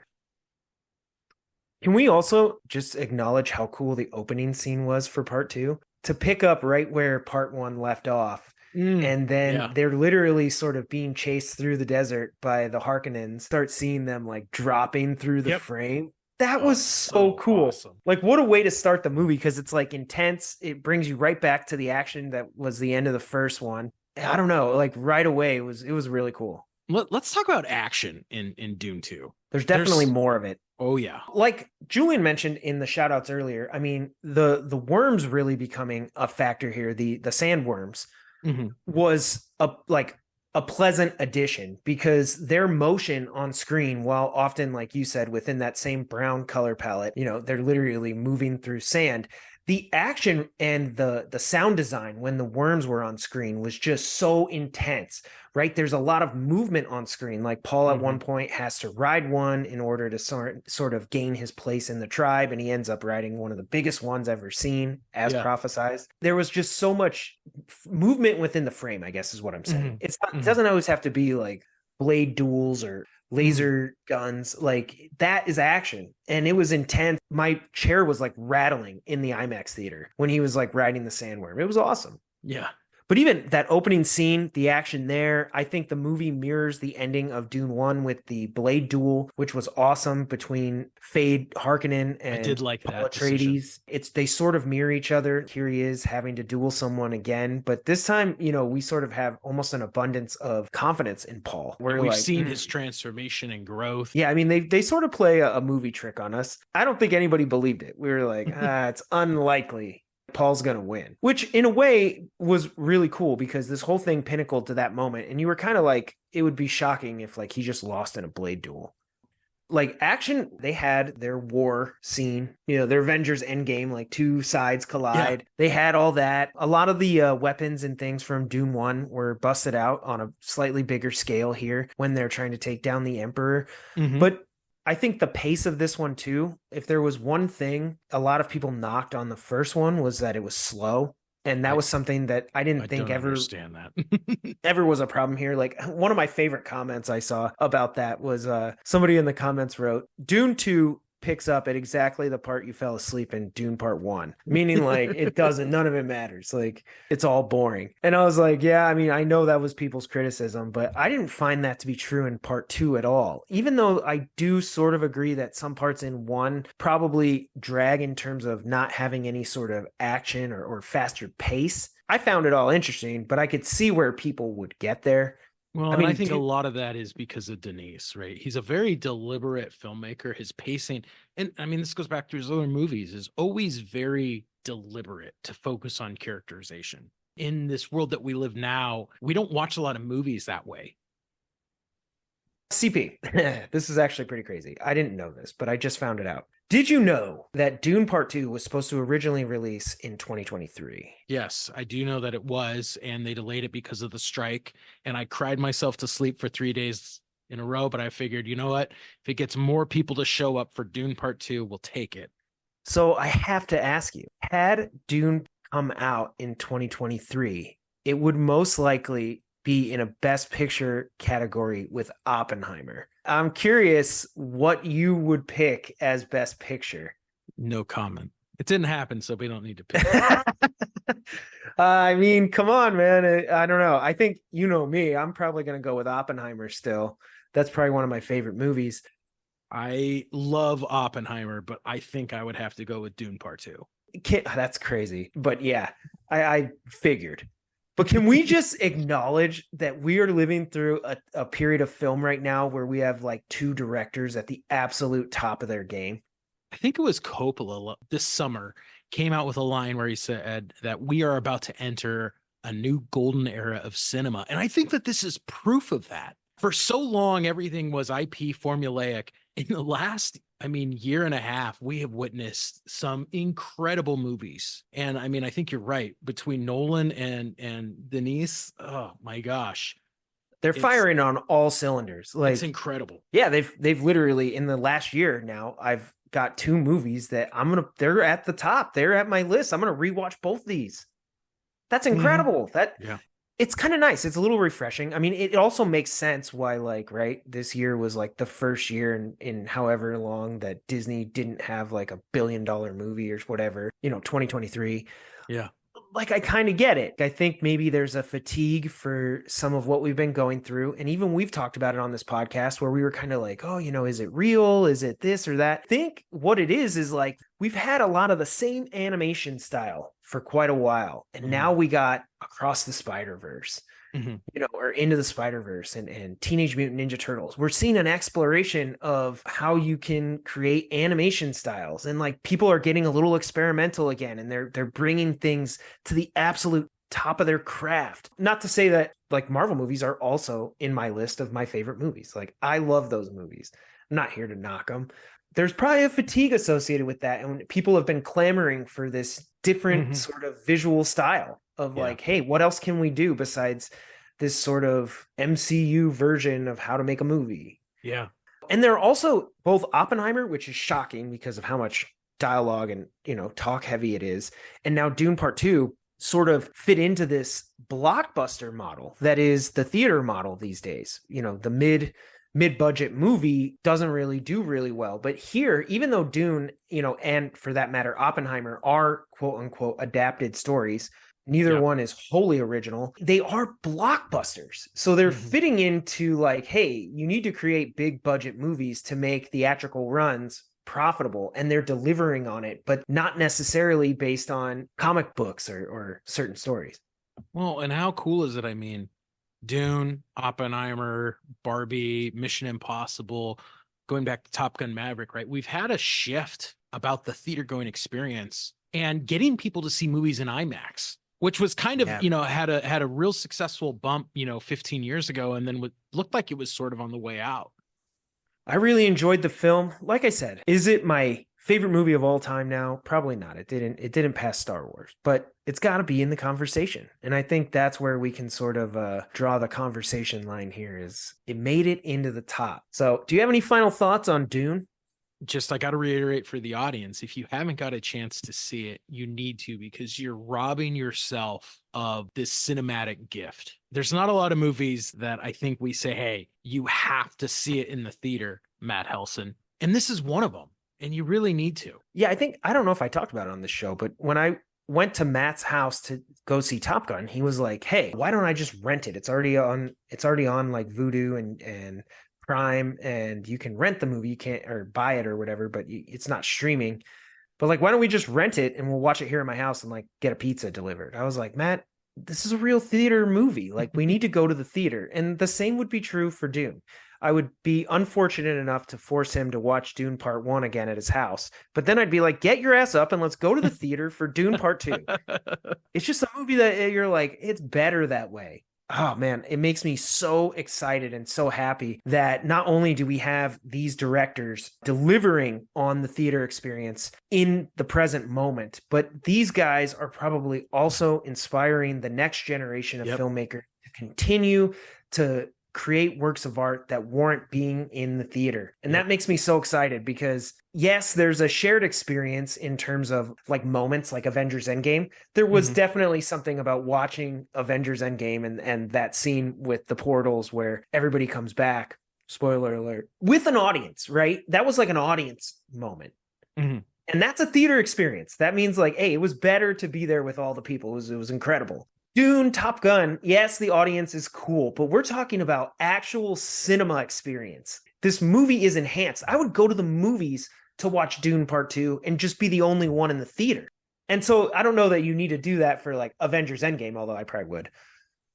Can we also just acknowledge how cool the opening scene was for part 2? To pick up right where part 1 left off. And then they're literally sort of being chased through the desert by the Harkonnens. Start seeing them like dropping through the frame. That was so cool. Awesome. Like what a way to start the movie because it's like intense. It brings you right back to the action that was the end of the first one. I don't know, like right away it was really cool. Let's talk about action in Dune 2. There's definitely more of it. Oh yeah. Like Julian mentioned in the shout outs earlier, I mean, the worms really becoming a factor here, the sandworms. Was a pleasant addition because their motion on screen, while often, like you said, within that same brown color palette, they're literally moving through sand. The action and the sound design when the worms were on screen was just so intense, right? There's a lot of movement on screen. Like Paul at one point has to ride one in order to sort of gain his place in the tribe, and he ends up riding one of the biggest ones ever seen, as Yeah. prophesized. There was just so much movement within the frame, I guess is what I'm saying. It doesn't always have to be like blade duels or laser guns. Like, that is action, and it was intense. My chair was like rattling in the IMAX theater when he was like riding the sandworm. It was awesome. Yeah. But even that opening scene, the action there, I think the movie mirrors the ending of Dune 1 with the blade duel, which was awesome, between Fade Harkonnen I and did like Paul that decision. Atreides. They sort of mirror each other. Here he is having to duel someone again, but this time, we sort of have almost an abundance of confidence in Paul. And we've seen his transformation and growth. Yeah, I mean, they sort of play a movie trick on us. I don't think anybody believed it. We were like, it's unlikely Paul's going to win, which in a way was really cool, because this whole thing pinnacled to that moment. And you were kind of like, it would be shocking if like he just lost in a blade duel. Like, action, they had their war scene, their Avengers Endgame, like two sides collide. Yeah. They had all that. A lot of the weapons and things from Dune 1 were busted out on a slightly bigger scale here when they're trying to take down the Emperor. But I think the pace of this one too, if there was one thing a lot of people knocked on the first one, was that it was slow. And that was something that I didn't think ever understand that. ever was a problem here. Like, one of my favorite comments I saw about that was somebody in the comments wrote, Dune 2 picks up at exactly the part you fell asleep in Dune Part 1. Meaning, like, none of it matters. Like, it's all boring. And I was like, yeah, I mean, I know that was people's criticism, but I didn't find that to be true in Part 2 at all. Even though I do sort of agree that some parts in 1 probably drag in terms of not having any sort of action or faster pace. I found it all interesting, but I could see where people would get there. Well, I think a lot of that is because of Denis, right? He's a very deliberate filmmaker. His pacing, and I mean, this goes back to his other movies, is always very deliberate to focus on characterization. In this world that we live now, we don't watch a lot of movies that way. CP, this is actually pretty crazy. I didn't know this, but I just found it out. Did you know that Dune Part 2 was supposed to originally release in 2023? Yes, I do know that it was, and they delayed it because of the strike. And I cried myself to sleep for 3 days in a row, but I figured, you know what? If it gets more people to show up for Dune Part 2, we'll take it. So I have to ask you, had Dune come out in 2023, it would most likely be in a Best Picture category with Oppenheimer. I'm curious what you would pick as Best Picture. No comment. It didn't happen, so we don't need to pick. I mean, come on, man. I don't know. I think, me, I'm probably going to go with Oppenheimer still. That's probably one of my favorite movies. I love Oppenheimer, but I think I would have to go with Dune Part 2. That's crazy. But yeah, I figured. But can we just acknowledge that we are living through a period of film right now where we have like two directors at the absolute top of their game? I think it was Coppola this summer came out with a line where he said that we are about to enter a new golden era of cinema. And I think that this is proof of that. For so long, everything was IP formulaic. In the last, year and a half, we have witnessed some incredible movies. And I think you're right. Between Nolan and Denis, oh my gosh. They're firing on all cylinders. Like, it's incredible. Yeah, they've literally, in the last year now, I've got two movies that they're at the top. They're at my list. I'm gonna rewatch both these. That's incredible. It's kind of nice. It's a little refreshing. I mean, it also makes sense why, like, right, this year was like the first year in however long that Disney didn't have like $1 billion movie or whatever, 2023. Yeah. Like, I kind of get it. I think maybe there's a fatigue for some of what we've been going through. And even we've talked about it on this podcast where we were kind of like, oh, is it real? Is it this or that? I think what it is like, we've had a lot of the same animation style for quite a while. And now we got Across the Spider-Verse, or Into the Spider-Verse and Teenage Mutant Ninja Turtles. We're seeing an exploration of how you can create animation styles. And like, people are getting a little experimental again, and they're bringing things to the absolute top of their craft. Not to say that like Marvel movies are also in my list of my favorite movies. Like, I love those movies. I'm not here to knock them. there's probably a fatigue associated with that. And people have been clamoring for this different Mhm. sort of visual style of Yeah. like, hey, what else can we do besides this sort of MCU version of how to make a movie? Yeah. And there are also both Oppenheimer, which is shocking because of how much dialogue and, talk heavy it is, and now Dune Part 2 sort of fit into this blockbuster model that is the theater model these days. The mid-budget movie doesn't really do really well. But here, even though Dune, and for that matter, Oppenheimer are quote unquote adapted stories, neither Yeah. one is wholly original. They are blockbusters. So they're Mhm. fitting into like, hey, you need to create big budget movies to make theatrical runs profitable, and they're delivering on it, but not necessarily based on comic books or certain stories. Well, and how cool is it? I mean, Dune, Oppenheimer, Barbie, Mission Impossible, going back to Top Gun Maverick, right? We've had a shift about the theater going experience and getting people to see movies in IMAX, which was kind of, Yeah. had a real successful bump, 15 years ago, and then looked like it was sort of on the way out. I really enjoyed the film. Like I said, is it my favorite movie of all time now? Probably not. It didn't pass Star Wars, but it's got to be in the conversation. And I think that's where we can sort of draw the conversation line here is it made it into the top. So, do you have any final thoughts on Dune? Just I got to reiterate for the audience, if you haven't got a chance to see it, you need to, because you're robbing yourself of this cinematic gift. There's not a lot of movies that I think we say, hey, you have to see it in the theater, Matt Helson, and this is one of them, and you really need to. Yeah, I don't know if I talked about it on this show, but when I went to Matt's house to go see Top Gun, he was like, "Hey, why don't I just rent it? It's already on like Vudu and Prime, and you can rent the movie. You can't or buy it or whatever, but it's not streaming. But like, why don't we just rent it and we'll watch it here in my house and like get a pizza delivered?" I was like, "Matt, this is a real theater movie. Like, we need to go to the theater." And the same would be true for Dune. I would be unfortunate enough to force him to watch Dune Part 1 again at his house. But then I'd be like, "Get your ass up and let's go to the theater for Dune Part 2." It's just a movie that you're like, it's better that way. Oh man, it makes me so excited and so happy that not only do we have these directors delivering on the theater experience in the present moment, but these guys are probably also inspiring the next generation of Yep. filmmakers to continue to create works of art that warrant being in the theater. And Yep. that makes me so excited because yes, there's a shared experience in terms of like moments like Avengers Endgame. There was Mhm. definitely something about watching Avengers Endgame and that scene with the portals where everybody comes back, spoiler alert, with an audience, right? That was like an audience moment. Mhm. And that's a theater experience. That means like, hey, it was better to be there with all the people. It was incredible. Dune, Top Gun, yes, the audience is cool, but we're talking about actual cinema experience. This movie is enhanced. I would go to the movies to watch Dune Part 2 and just be the only one in the theater. And so I don't know that you need to do that for like Avengers Endgame, although I probably would.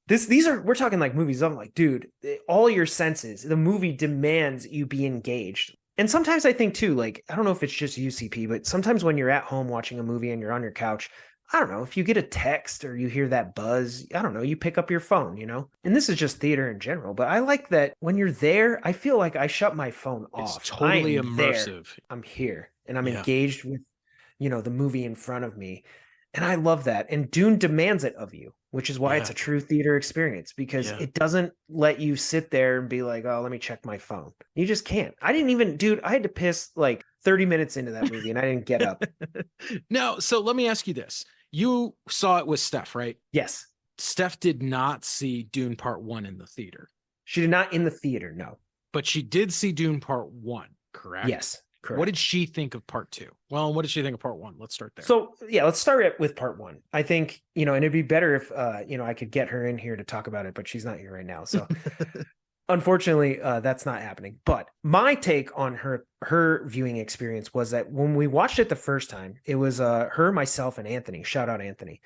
We're talking like movies. I'm like, dude, all your senses, the movie demands you be engaged. And sometimes I think too, like, I don't know if it's just UCP, but sometimes when you're at home watching a movie and you're on your couch, I don't know, if you get a text or you hear that buzz, I don't know, you pick up your phone. And this is just theater in general, but I like that when you're there, I feel like I shut my phone It's off. I totally am there. immersive. I'm here and I'm Yeah. engaged with, the movie in front of me. And I love that. And Dune demands it of you, which is why Yeah. it's a true theater experience because Yeah. it doesn't let you sit there and be like, oh, let me check my phone. You just can't. I didn't even, dude, I had to piss like 30 minutes into that movie and I didn't get up. Now, so let me ask you this. You saw it with Steph, right? Yes. Steph did not see Dune Part 1 in the theater, She did not in the theater, no. but she did see Dune Part 1, correct? Yes, correct. What did she think of Part 2? Well, what did she think of Part 1? Let's start there. So, yeah, let's start with Part 1. I think, and it'd be better if, I could get her in here to talk about it, but she's not here right now. So, unfortunately, that's not happening. But my take on her viewing experience was that when we watched it the first time, it was her, myself, and Anthony. Shout out Anthony.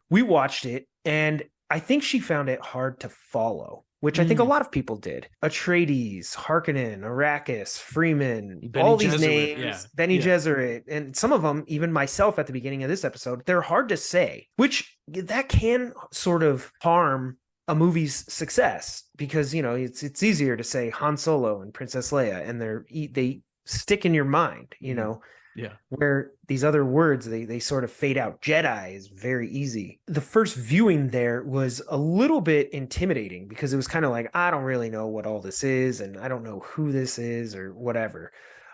We watched it, and I think she found it hard to follow, which I think a lot of people did. Atreides, Harkonnen, Arrakis, Freeman, Bene all these Gesserit, names, yeah. Benny Yeah. Gesserit, and some of them, even myself at the beginning of this episode, they're hard to say, which that can sort of harm a movie's success because it's easier to say Han Solo and Princess Leia and they stick in your mind, Yeah. where these other words, they sort of fade out. Jedi is very easy. The first viewing there was a little bit intimidating because it was kind of like, I don't really know what all this is, and I don't know who this is or whatever.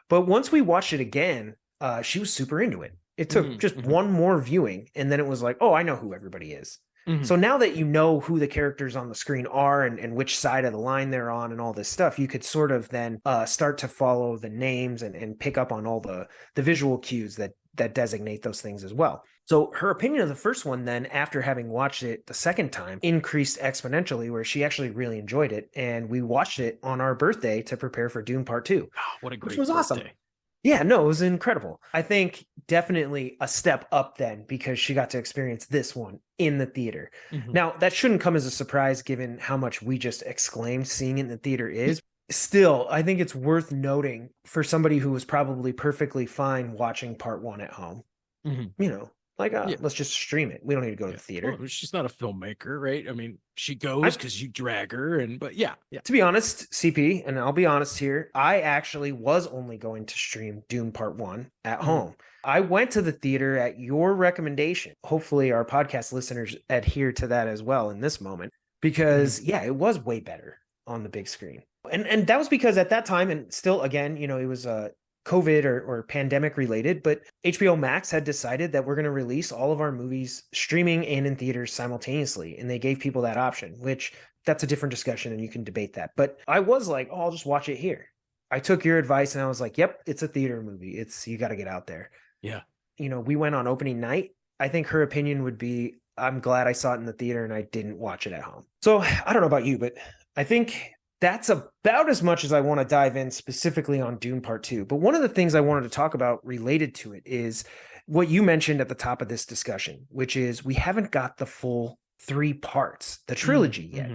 But once we watched it again, she was super into it. It took just one more viewing, and then it was like, oh, I know who everybody is. So now that you know who the characters on the screen are and which side of the line they're on and all this stuff, you could sort of then start to follow the names and pick up on all the visual cues that designate those things as well. So her opinion of the first one then, after having watched it the second time, increased exponentially, where she actually really enjoyed it. And we watched it on our birthday to prepare for Dune Part 2. Oh, what a great which was birthday. awesome. Yeah, no, it was incredible. I think definitely a step up then because she got to experience this one in the theater. Now, that shouldn't come as a surprise given how much we just exclaimed seeing it in the theater is. Still, I think it's worth noting for somebody who was probably perfectly fine watching part 1 at home. Let's just stream it. We don't need to go to the theater. Well, she's not a filmmaker, right? I mean, she goes because you drag her, but yeah. To be honest, CP, and I'll be honest here, I actually was only going to stream Dune Part 1 at home. I went to the theater at your recommendation. Hopefully our podcast listeners adhere to that as well in this moment, because it was way better on the big screen. And that was because at that time, and still again, it was COVID or pandemic related, but HBO Max had decided that we're going to release all of our movies streaming and in theaters simultaneously. And they gave people that option, which that's a different discussion and you can debate that. But I was like, oh, I'll just watch it here. I took your advice and I was like, yep, it's a theater movie. You got to get out there. Yeah. We went on opening night. I think her opinion would be, I'm glad I saw it in the theater and I didn't watch it at home. So I don't know about you, but I think that's about as much as I want to dive in specifically on Dune Part 2. But one of the things I wanted to talk about related to it is what you mentioned at the top of this discussion, which is we haven't got the full 3 parts, the trilogy yet.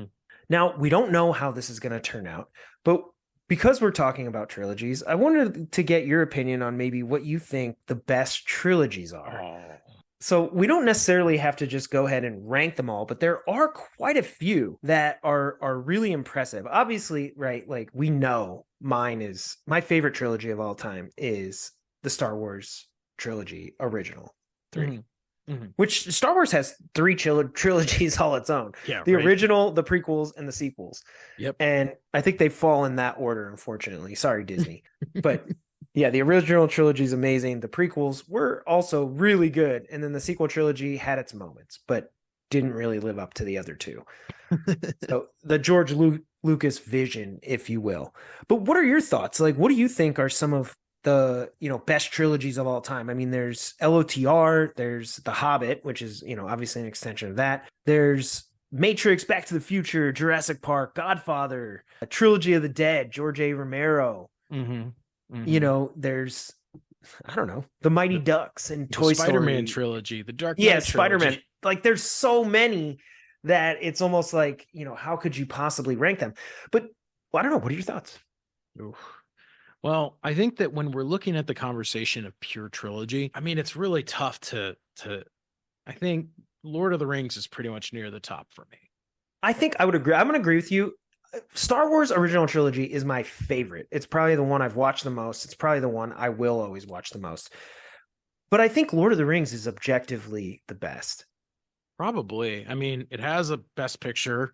Now, we don't know how this is going to turn out, but because we're talking about trilogies, I wanted to get your opinion on maybe what you think the best trilogies are. So we don't necessarily have to just go ahead and rank them all, but there are quite a few that are really impressive. Obviously, right, like we know my favorite trilogy of all time is the Star Wars trilogy original 3. Which Star Wars has 3 trilogies all its own. Yeah, the original, the prequels, and the sequels. Yep. And I think they fall in that order, unfortunately. Sorry, Disney. But yeah, the original trilogy is amazing. The prequels were also really good. And then the sequel trilogy had its moments, but didn't really live up to the other 2. So the George Lucas vision, if you will. But what are your thoughts? Like, what do you think are some of the best trilogies of all time? I mean, there's LOTR, there's The Hobbit, which is obviously an extension of that. There's Matrix, Back to the Future, Jurassic Park, Godfather, a Trilogy of the Dead, George A. Romero. There's I don't know, The Mighty Ducks and Toy Story. Spider-Man trilogy, the Dark Knight Spider-Man. Like there's so many that it's almost like how could you possibly rank them? But I don't know. What are your thoughts? Well, I think that when we're looking at the conversation of pure trilogy, I mean, it's really tough to I think Lord of the Rings is pretty much near the top for me. I think I would agree. I'm going to agree with you. Star Wars original trilogy is my favorite. It's probably the one I've watched the most. It's probably the one I will always watch the most. But I think Lord of the Rings is objectively the best. Probably. I mean, it has a best picture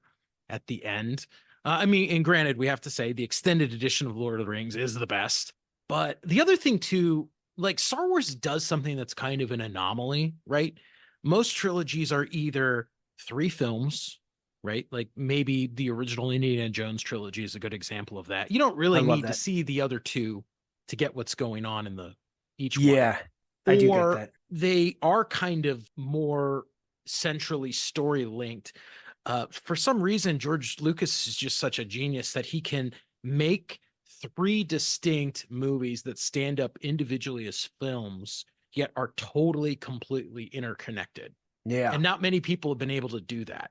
at the end. And granted, we have to say the extended edition of Lord of the Rings is the best. But the other thing too, like Star Wars does something that's kind of an anomaly, right? Most trilogies are either 3 films, right? Like maybe the original Indiana Jones trilogy is a good example of that. You don't really need to see the other 2 to get what's going on in each one. Yeah, I do get that. They are kind of more centrally story linked. For some reason, George Lucas is just such a genius that he can make 3 distinct movies that stand up individually as films, yet are totally, completely interconnected. Yeah. And not many people have been able to do that.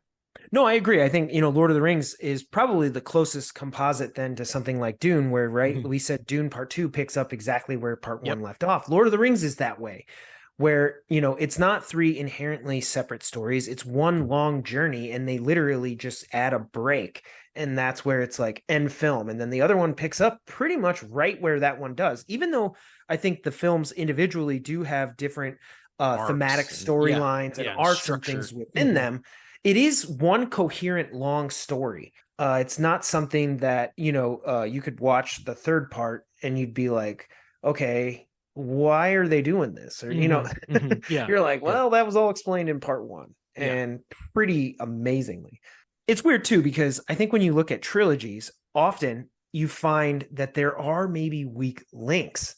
No, I agree. I think, Lord of the Rings is probably the closest composite then to something like Dune, where, right, we said Dune Part 2 picks up exactly where Part 1 left off. Lord of the Rings is that way, where, it's not three inherently separate stories. It's one long journey, and they literally just add a break. And that's where it's like end film. And then the other one picks up pretty much right where that one does, even though I think the films individually do have different thematic Arcs and storylines and and arcs and structure. things within them. It is one coherent long story. It's not something that, you could watch the third part and you'd be like, okay, why are they doing this? Or, Yeah. you're like, Yeah. well, that was all explained in part one, Yeah. and pretty amazingly. It's weird too, because I think when you look at trilogies, often you find that there are maybe weak links.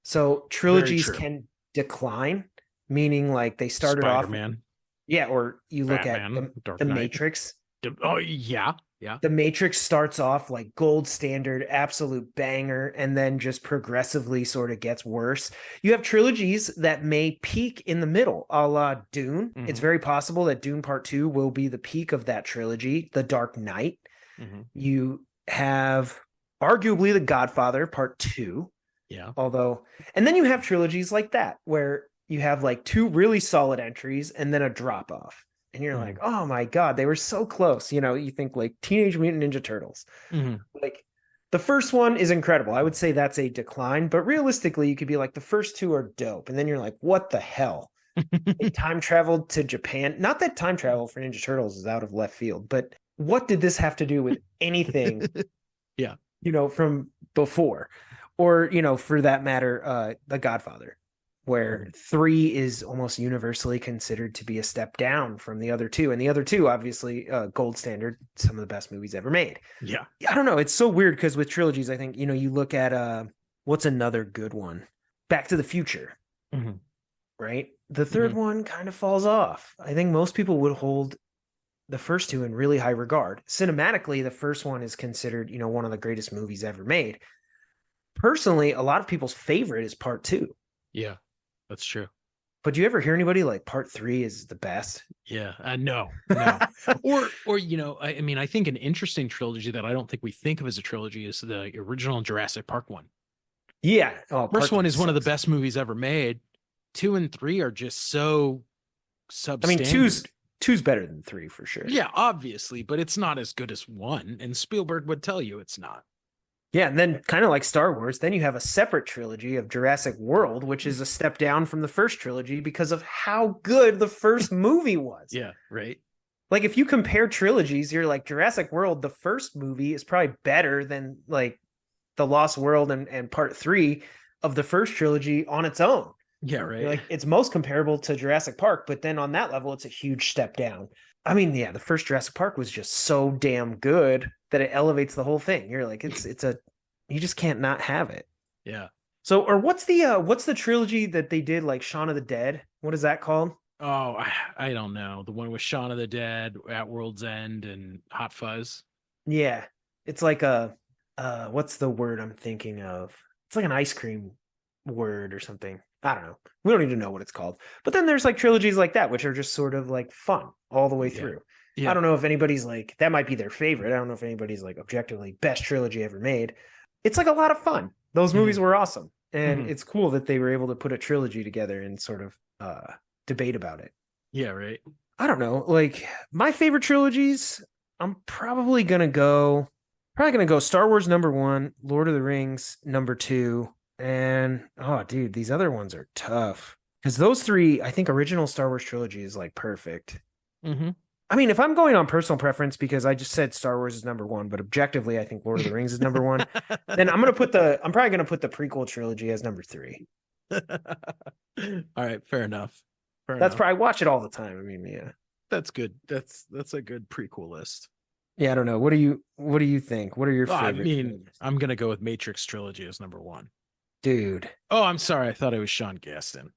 So Very trilogies true. can decline, meaning like they started off, Spider-Man, yeah, or you look at Batman, Dark the Knight. Matrix. Oh yeah. Yeah. The Matrix starts off like gold standard, absolute banger, and then just progressively sort of gets worse. You have trilogies that may peak in the middle, a la Dune. It's very possible that Dune Part 2 will be the peak of that trilogy, The Dark Knight. You have arguably The Godfather Part 2, Yeah. although, and then you have trilogies like that, where you have like two really solid entries and then a drop off. And you're like, oh my God, they were so close. You think like Teenage Mutant Ninja Turtles. Like the first one is incredible. I would say that's a decline, but realistically, you could be like, the first two are dope. And then you're like, what the hell? They time traveled to Japan. Not that time travel for Ninja Turtles is out of left field, but what did this have to do with anything, Yeah. from before? Or, for that matter, The Godfather, where 3 is almost universally considered to be a step down from the other two. And the other two, obviously, gold standard, some of the best movies ever made. Yeah. I don't know. It's so weird because with trilogies, I think, you look at what's another good one? Back to the Future, right? The third one kind of falls off. I think most people would hold the first two in really high regard. Cinematically, the first one is considered, one of the greatest movies ever made. Personally, a lot of people's favorite is part 2. Yeah. That's true. But do you ever hear anybody like part 3 is the best? Yeah. No. Or I mean, I think an interesting trilogy that I don't think we think of as a trilogy is the original Jurassic Park one. Yeah. Oh, First one is one of the sucks. best movies ever made. 2 and 3 are just so substandard. I mean, two's better than 3 for sure. Yeah, obviously, but it's not as good as 1, and Spielberg would tell you it's not. Yeah, and then kind of like Star Wars, then you have a separate trilogy of Jurassic World, which is a step down from the first trilogy because of how good the first movie was. Yeah, right. Like if you compare trilogies, you're like Jurassic World, the first movie is probably better than like The Lost World and part 3 of the first trilogy on its own. Yeah, right. Like it's most comparable to Jurassic Park, but then on that level, it's a huge step down. I mean, yeah, the first Jurassic Park was just so damn good that it elevates the whole thing. You're like, you just can't not have it. Yeah. So, or what's the trilogy that they did like Shaun of the Dead? What is that called? Oh, I don't know. The one with Shaun of the Dead, At World's End, and Hot Fuzz. Yeah, it's like what's the word I'm thinking of? It's like an ice cream word or something. I don't know. We don't need to know what it's called. But then there's like trilogies like that, which are just sort of like fun all the way through. Yeah. I don't know if anybody's like, that might be their favorite. I don't know if anybody's like objectively best trilogy ever made. It's like a lot of fun. Those movies were awesome. And it's cool that they were able to put a trilogy together and sort of debate about it. Yeah, right. I don't know. Like my favorite trilogies, I'm probably gonna go Star Wars #1, Lord of the Rings #2, and oh dude, these other ones are tough. Because those three, I think original Star Wars trilogy is like perfect. I mean, if I'm going on personal preference, because I just said Star Wars is #1, but objectively, I think Lord of the Rings is #1, then I'm probably gonna put the prequel trilogy as #3. All right, fair enough. That's probably, I watch it all the time. I mean, yeah. That's good. That's a good prequel list. Yeah, I don't know. What do you think? What are your favorite? I mean, I'm gonna go with Matrix trilogy as #1. Dude. Oh, I'm sorry. I thought it was Sean Gaston.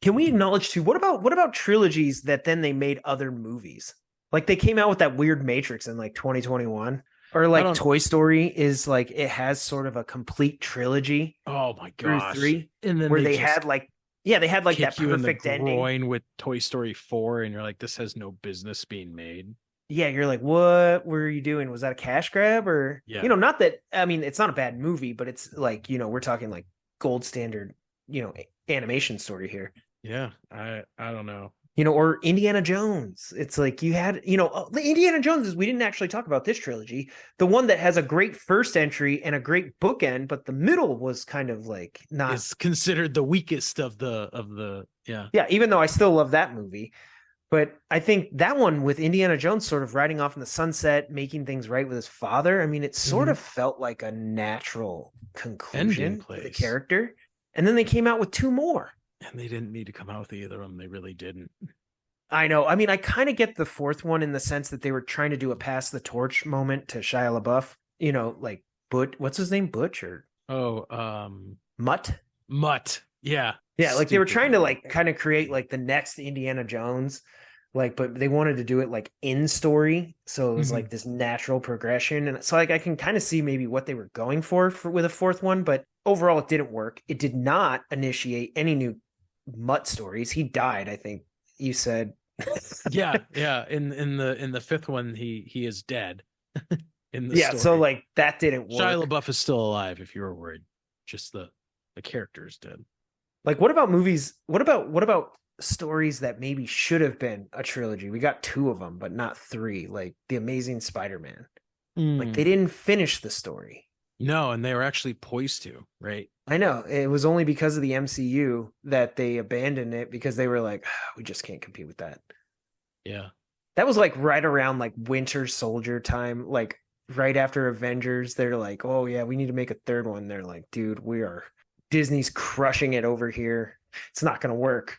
Can we acknowledge too? What about trilogies that then they made other movies? Like they came out with that weird Matrix in like 2021, or like Toy Story is like it has sort of a complete trilogy. Oh my gosh! 3, and then where they had like that perfect ending with Toy Story 4, and you're like, this has no business being made. Yeah, you're like, what were you doing? Was that a cash grab or not that? I mean, it's not a bad movie, but it's like we're talking like gold standard animation story here. Yeah, I don't know. Or Indiana Jones. It's like you had, the Indiana Jones we didn't actually talk about this trilogy. The one that has a great first entry and a great bookend, but the middle was kind of like not. Is considered the weakest of the yeah. Yeah, even though I still love that movie. But I think that one with Indiana Jones sort of riding off in the sunset, making things right with his father, I mean, it sort Mhm. of felt like a natural Ending conclusion to the place. character. And then they came out with two more. And they didn't need to come out with either of them. They really didn't. I know. I mean, I kind of get the fourth one in the sense that they were trying to do a pass the torch moment to Shia LaBeouf. Like what's his name? Butch or Oh, Mutt? Mutt. Yeah. Yeah, like they were Stupid trying to name. like kind of create like the next Indiana Jones, like, but they wanted to do it like in story, so it was Hmm. like this natural progression, and so like I can kind of see maybe what they were going for with a fourth one, but overall it didn't work. It did not initiate any new Mutt stories. He died, I think you said. Yeah, yeah. In the fifth one, he is dead in the Yeah, so story. like that didn't Shia work. LaBeouf is still alive, if you were worried. Just the character is dead. Like, what about movies? What about stories that maybe should have been a trilogy? We got two of them, but not three. Like The Amazing Spider-Man. Like they Mm. didn't finish the story. No, and they were actually poised to, right? I know it was only because of the MCU that they abandoned it because they were like, "Ah, we just can't compete with that." Yeah. That was like right around like Winter Soldier time, like right after Avengers. They're like, oh yeah, we need to make a third one. They're like, dude, we are Disney's crushing it over here. It's not gonna work.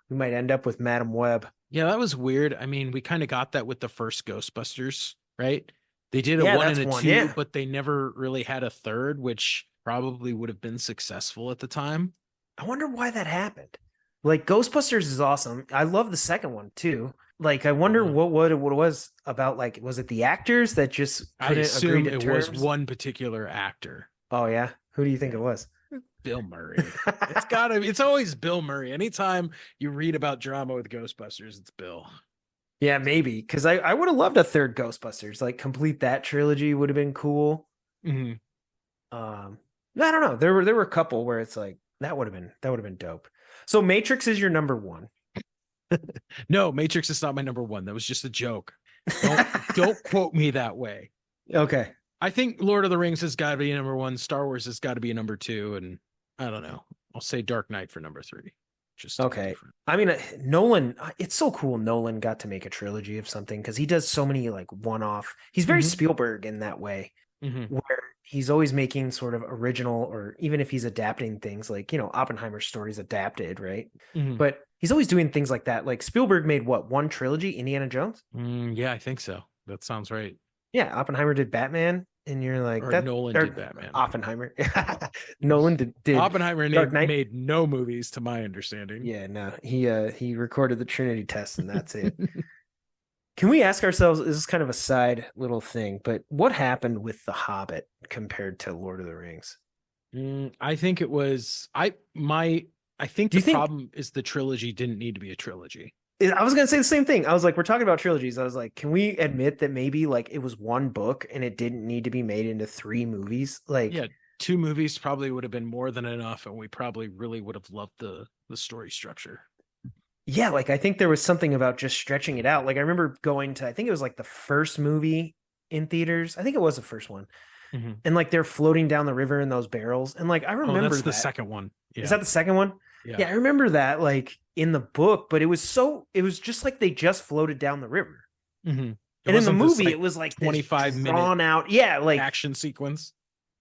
We might end up with Madam Web. Yeah, that was weird. I mean, we kind of got that with the first Ghostbusters, right? They did a Yeah, one and that's a one. two, Yeah. but they never really had a third, which probably would have been successful at the time. I wonder why that happened. Like Ghostbusters is awesome. I love the second one too. Like I wonder Uh, what it was about. Like was it the actors that just I couldn't agree assume to it was terms? one particular actor. Oh yeah, who do you think Yeah. it was? Bill Murray. It's always Bill Murray. Anytime you read about drama with Ghostbusters, it's Bill. Yeah, maybe because I would have loved a third Ghostbusters. Like complete that trilogy would have been cool. Mhm. Um, I don't know. There were a couple where it's like that would have been dope. So Matrix is your number one. No, Matrix is not my number one. That was just a joke. Don't quote me that way. Okay. I think Lord of the Rings has got to be number one. Star Wars has got to be number two, and I don't know. I'll say Dark Knight for number three, just to be Okay. different. I mean, Nolan, it's so cool Nolan got to make a trilogy of something because he does so many like one-off. He's very Hmm. Spielberg in that way, Hmm. where he's always making sort of original, or even if he's adapting things like, Oppenheimer's stories adapted, right? Hmm. But he's always doing things like that. Like Spielberg made what, one trilogy, Indiana Jones? Yeah, I think so. That sounds right. Yeah, Oppenheimer did Batman, and you're like Or that, Nolan did or Batman. Oppenheimer. Nolan did Oppenheimer Dark Knight. made no movies, to my understanding. Yeah, no, he recorded the Trinity test, and that's it. Can we ask ourselves, this is kind of a side little thing, but what happened with The Hobbit compared to Lord of the Rings? I think it was I think Do the you think problem is the trilogy didn't need to be a trilogy. I was going to say the same thing. I was like, we're talking about trilogies. I was like, can we admit that maybe like it was one book and it didn't need to be made into three movies? Like, Yeah, two movies probably would have been more than enough, and we probably really would have loved the story structure. yeah, like I think there was something about just stretching it out. Like I remember going to, I think it was like the first movie in theaters. I think it was the first one. Mhm. And like they're floating down the river in those barrels. And like I Oh, remember that's the that. second one. Is Yeah, that the second one? yeah. Yeah, I remember that like in the book, but it was just like they just floated down the river. Hmm. It And in the wasn't this movie, like it was like this 25-minute drawn out. Yeah, like, action sequence.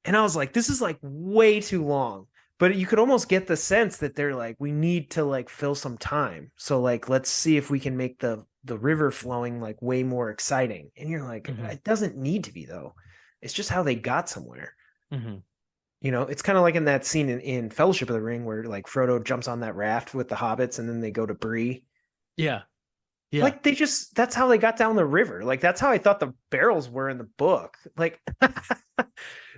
and I was like, this is like way too long. But you could almost get the sense that they're like, we need to like fill some time. So like, let's see if we can make the river flowing like way more exciting. And you're like, Hmm. it doesn't need to be though. It's just how they got somewhere. Hmm. It's kind of like in that scene in Fellowship of the Ring where like Frodo jumps on that raft with the hobbits and then they go to Bree. Yeah, yeah. Like that's how they got down the river. Like that's how I thought the barrels were in the book. Like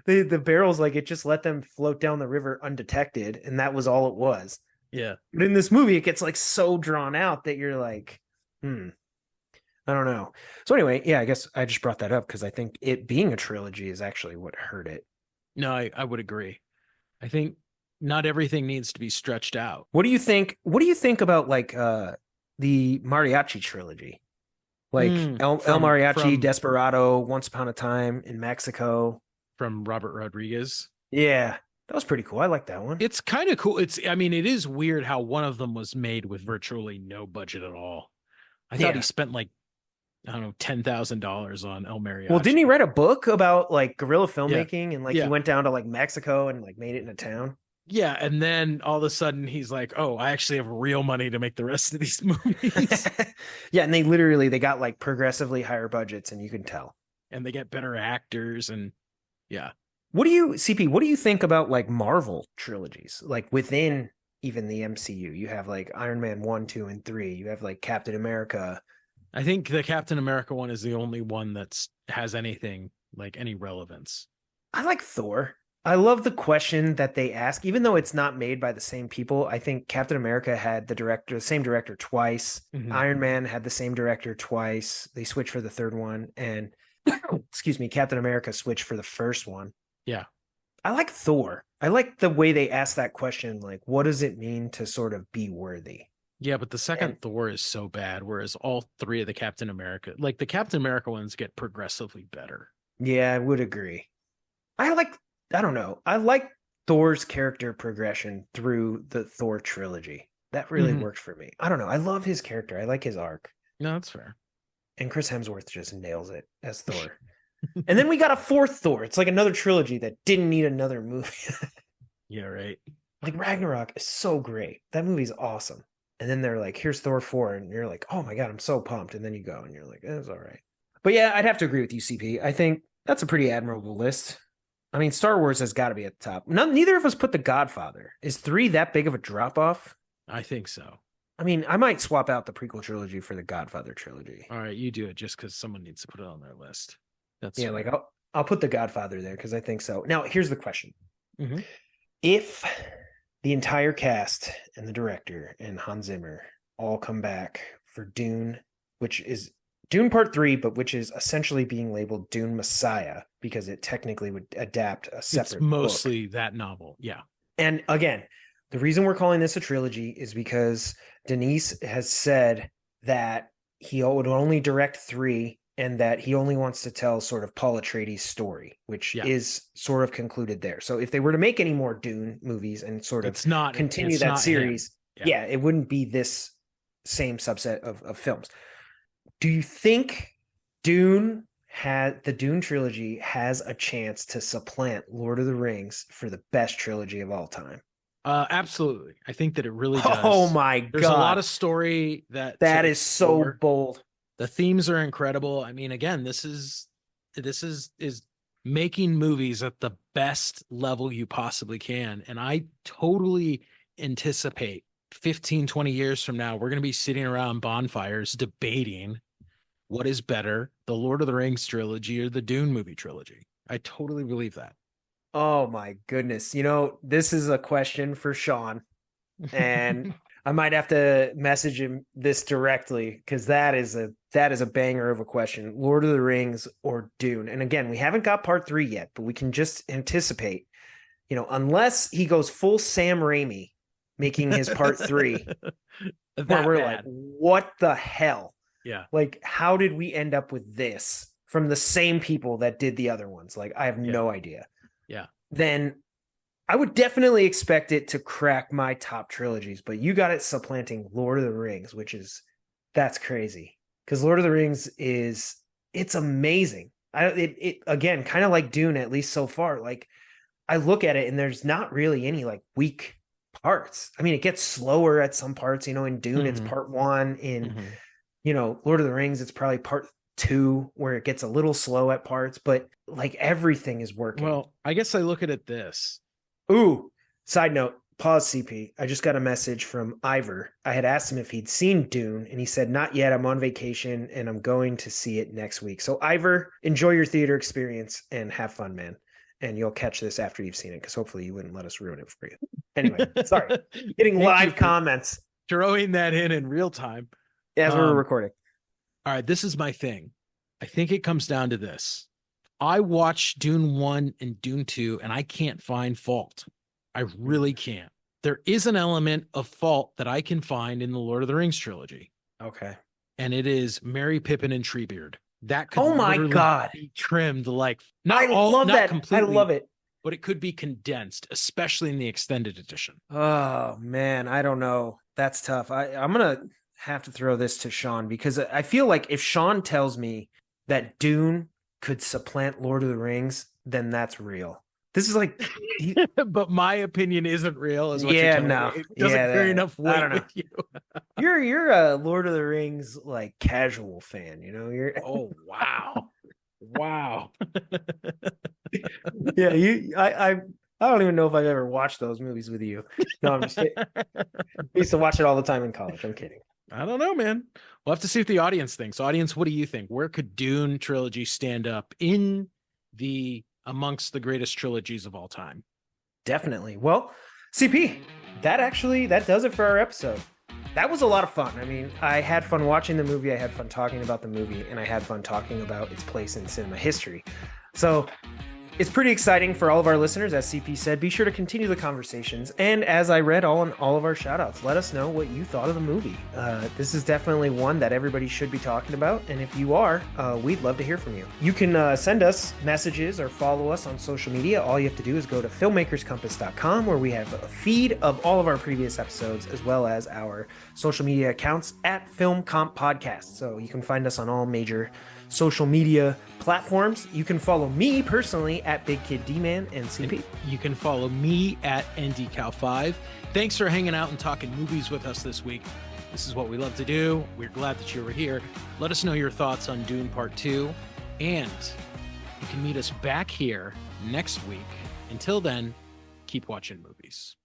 the barrels, like it just let them float down the river undetected, and that was all it was. Yeah. But in this movie, it gets like so drawn out that you're like, I don't know. So anyway, yeah, I guess I just brought that up because I think it being a trilogy is actually what hurt it. No, I would agree. I think Not everything needs to be stretched out. What do you think? What do you think about like the mariachi trilogy? Like El From Mariachi, Desperado, Once Upon a Time in Mexico. Robert Rodriguez. Yeah, that was pretty cool. I like that one. It's kind of cool. I mean, it is weird how one of them was made with virtually no budget at all. I thought he Yeah. spent like, I don't know, $10,000 on El Well, didn't he Mariachi. write a book about like guerrilla Yeah. filmmaking and like he Yeah. went down to like Mexico and like made it in a town? Yeah. And then all of a sudden he's like, oh, I actually have real money to make the rest of these movies. Yeah, and they got like progressively higher budgets and you can tell. And they get better actors. And yeah. What do you CP, what do you think about like Marvel trilogies? Like within even the MCU, you have like Iron Man 1, 2, and 3. You have like Captain America. I think the Captain America one is the only one that's has anything like any relevance. I like Thor. I love the question that they ask, even though it's not made by the same people. I think Captain America had the same director twice. Mhm. Iron Man had the same director twice. They switched for the third one, and excuse me, Captain America switched for the first one. Yeah. I like Thor. I like the way they ask that question, like, what does it mean to sort of be worthy? Yeah, but the second And Thor is so bad, whereas all three of the Captain America, like the Captain America ones, get progressively better. yeah, I would agree. I like, I don't know. I like Thor's character progression through the Thor trilogy. That really Mhm. worked for me. I don't know. I love his character. I like his arc. No, that's fair. And Chris Hemsworth just nails it as Thor. And then we got a fourth Thor. It's like another trilogy that didn't need another movie. Yeah, right. Like Ragnarok is so great. That movie's awesome. And then they're like, here's Thor 4. And you're like, oh my God, I'm so pumped. And then you go and you're like, it's all right. But yeah, I'd have to agree with you, CP. I think that's a pretty admirable list. I mean, Star Wars has got to be at the top. Neither of us put The Godfather. Is 3 that big of a drop off? I think so. I mean, I might swap out the prequel trilogy for the Godfather trilogy. All right, you do it just because someone needs to put it on their list. That's Yeah, fair. like I'll put the Godfather there because I think so. Now, here's the question: Mhm. if the entire cast and the director and Hans Zimmer all come back for Dune, which is Dune Part 3, but which is essentially being labeled Dune Messiah because it technically would adapt a separate It's book. mostly that novel. Yeah. And again, the reason we're calling this a trilogy is because Denise has said that he would only direct 3 and that he only wants to tell sort of Paul Atreides' story, which Yeah. is sort of concluded there. So if they were to make any more Dune movies and sort of It's not continue it's that not him. series, Yeah. it wouldn't be this same subset of films. Do you think the Dune trilogy has a chance to supplant Lord of the Rings for the best trilogy of all time? Absolutely. I think that it really does. Oh my There's a lot God. of story that That to is so explore. bold. The themes are incredible. I mean, again, this is making movies at the best level you possibly can. And I totally anticipate 15, 20 years from now, we're going to be sitting around bonfires debating what is better, the Lord of the Rings trilogy or the Dune movie trilogy. I totally believe that. Oh my goodness. You know, this is a question for Sean, and I might have to message him this directly because that is a banger of a question. Lord of the Rings or Dune. And again, we haven't got part 3 yet, but we can just anticipate, you know, unless he goes full Sam Raimi making his part 3, where we're like, what the hell? Yeah. Like, how did we end up with this from the same people that did the other ones? Like, I have no idea. Yeah. Then I would definitely expect it to crack my top trilogies, but you got it supplanting Lord of the Rings, that's crazy. Because Lord of the Rings it's amazing. It again, kind of like Dune, at least so far. Like, I look at it and there's not really any like weak parts. I mean, it gets slower at some parts, you know, in Dune, it's part 1. You know, Lord of the Rings, it's probably part 2 where it gets a little slow at parts, but like everything is working. Well, I guess I look at it this. Ooh, side note, pause CP. I just got a message from Ivor. I had asked him if he'd seen Dune, and he said, not yet. I'm on vacation, and I'm going to see it next week. So, Ivor, enjoy your theater experience and have fun, man. And you'll catch this after you've seen it, because hopefully you wouldn't let us ruin it for you. Anyway, sorry. Getting live comments. Throwing that in real time. As we're recording. All right, this is my thing. I think it comes down to this. I watched Dune 1 and Dune 2, and I can't find fault. I really can't. There is an element of fault that I can find in the Lord of the Rings trilogy, Okay. and it is Merry, Pippin, and Treebeard. That could Oh my literally God. be trimmed, like I love not that. I love completely, it. but it could be condensed, especially in the extended edition. Oh man, I don't know. That's tough. I'm gonna have to throw this to Sean because I feel like if Sean tells me that Dune could supplant Lord of the Rings, then that's real. This is like, But my opinion isn't real, is what you're yeah, telling me. no, It doesn't carry yeah, enough I weight don't know. with you. You're a Lord of the Rings like casual fan, you know? You're Oh wow. Wow. yeah, I don't even know if I've ever watched those movies with you. No, I'm just kidding. I used to watch it all the time in college. I'm kidding. I don't know, man. We'll have to see what the audience thinks. Audience, what do you think? Where could Dune trilogy stand up in the amongst the greatest trilogies of all time? Definitely. Well, CP, that does it for our episode. That was a lot of fun. I mean, I had fun watching the movie, I had fun talking about the movie, and I had fun talking about its place in cinema history. So it's pretty exciting for all of our listeners. As CP said, be sure to continue the conversations. And as I read all of our shout outs, let us know what you thought of the movie. This is definitely one that everybody should be talking about. And if you are, we'd love to hear from you. You can send us messages or follow us on social media. All you have to do is go to filmmakerscompass.com, where we have a feed of all of our previous episodes, as well as our social media accounts at Film Comp Podcast. So you can find us on all major social media platforms. You can follow me personally at Big Kid D-Man and CP. You can follow me at NDCal5. Thanks for hanging out and talking movies with us this week. This is what we love to do. We're glad that you were here. Let us know your thoughts on Dune Part 2. And you can meet us back here next week. Until then, keep watching movies.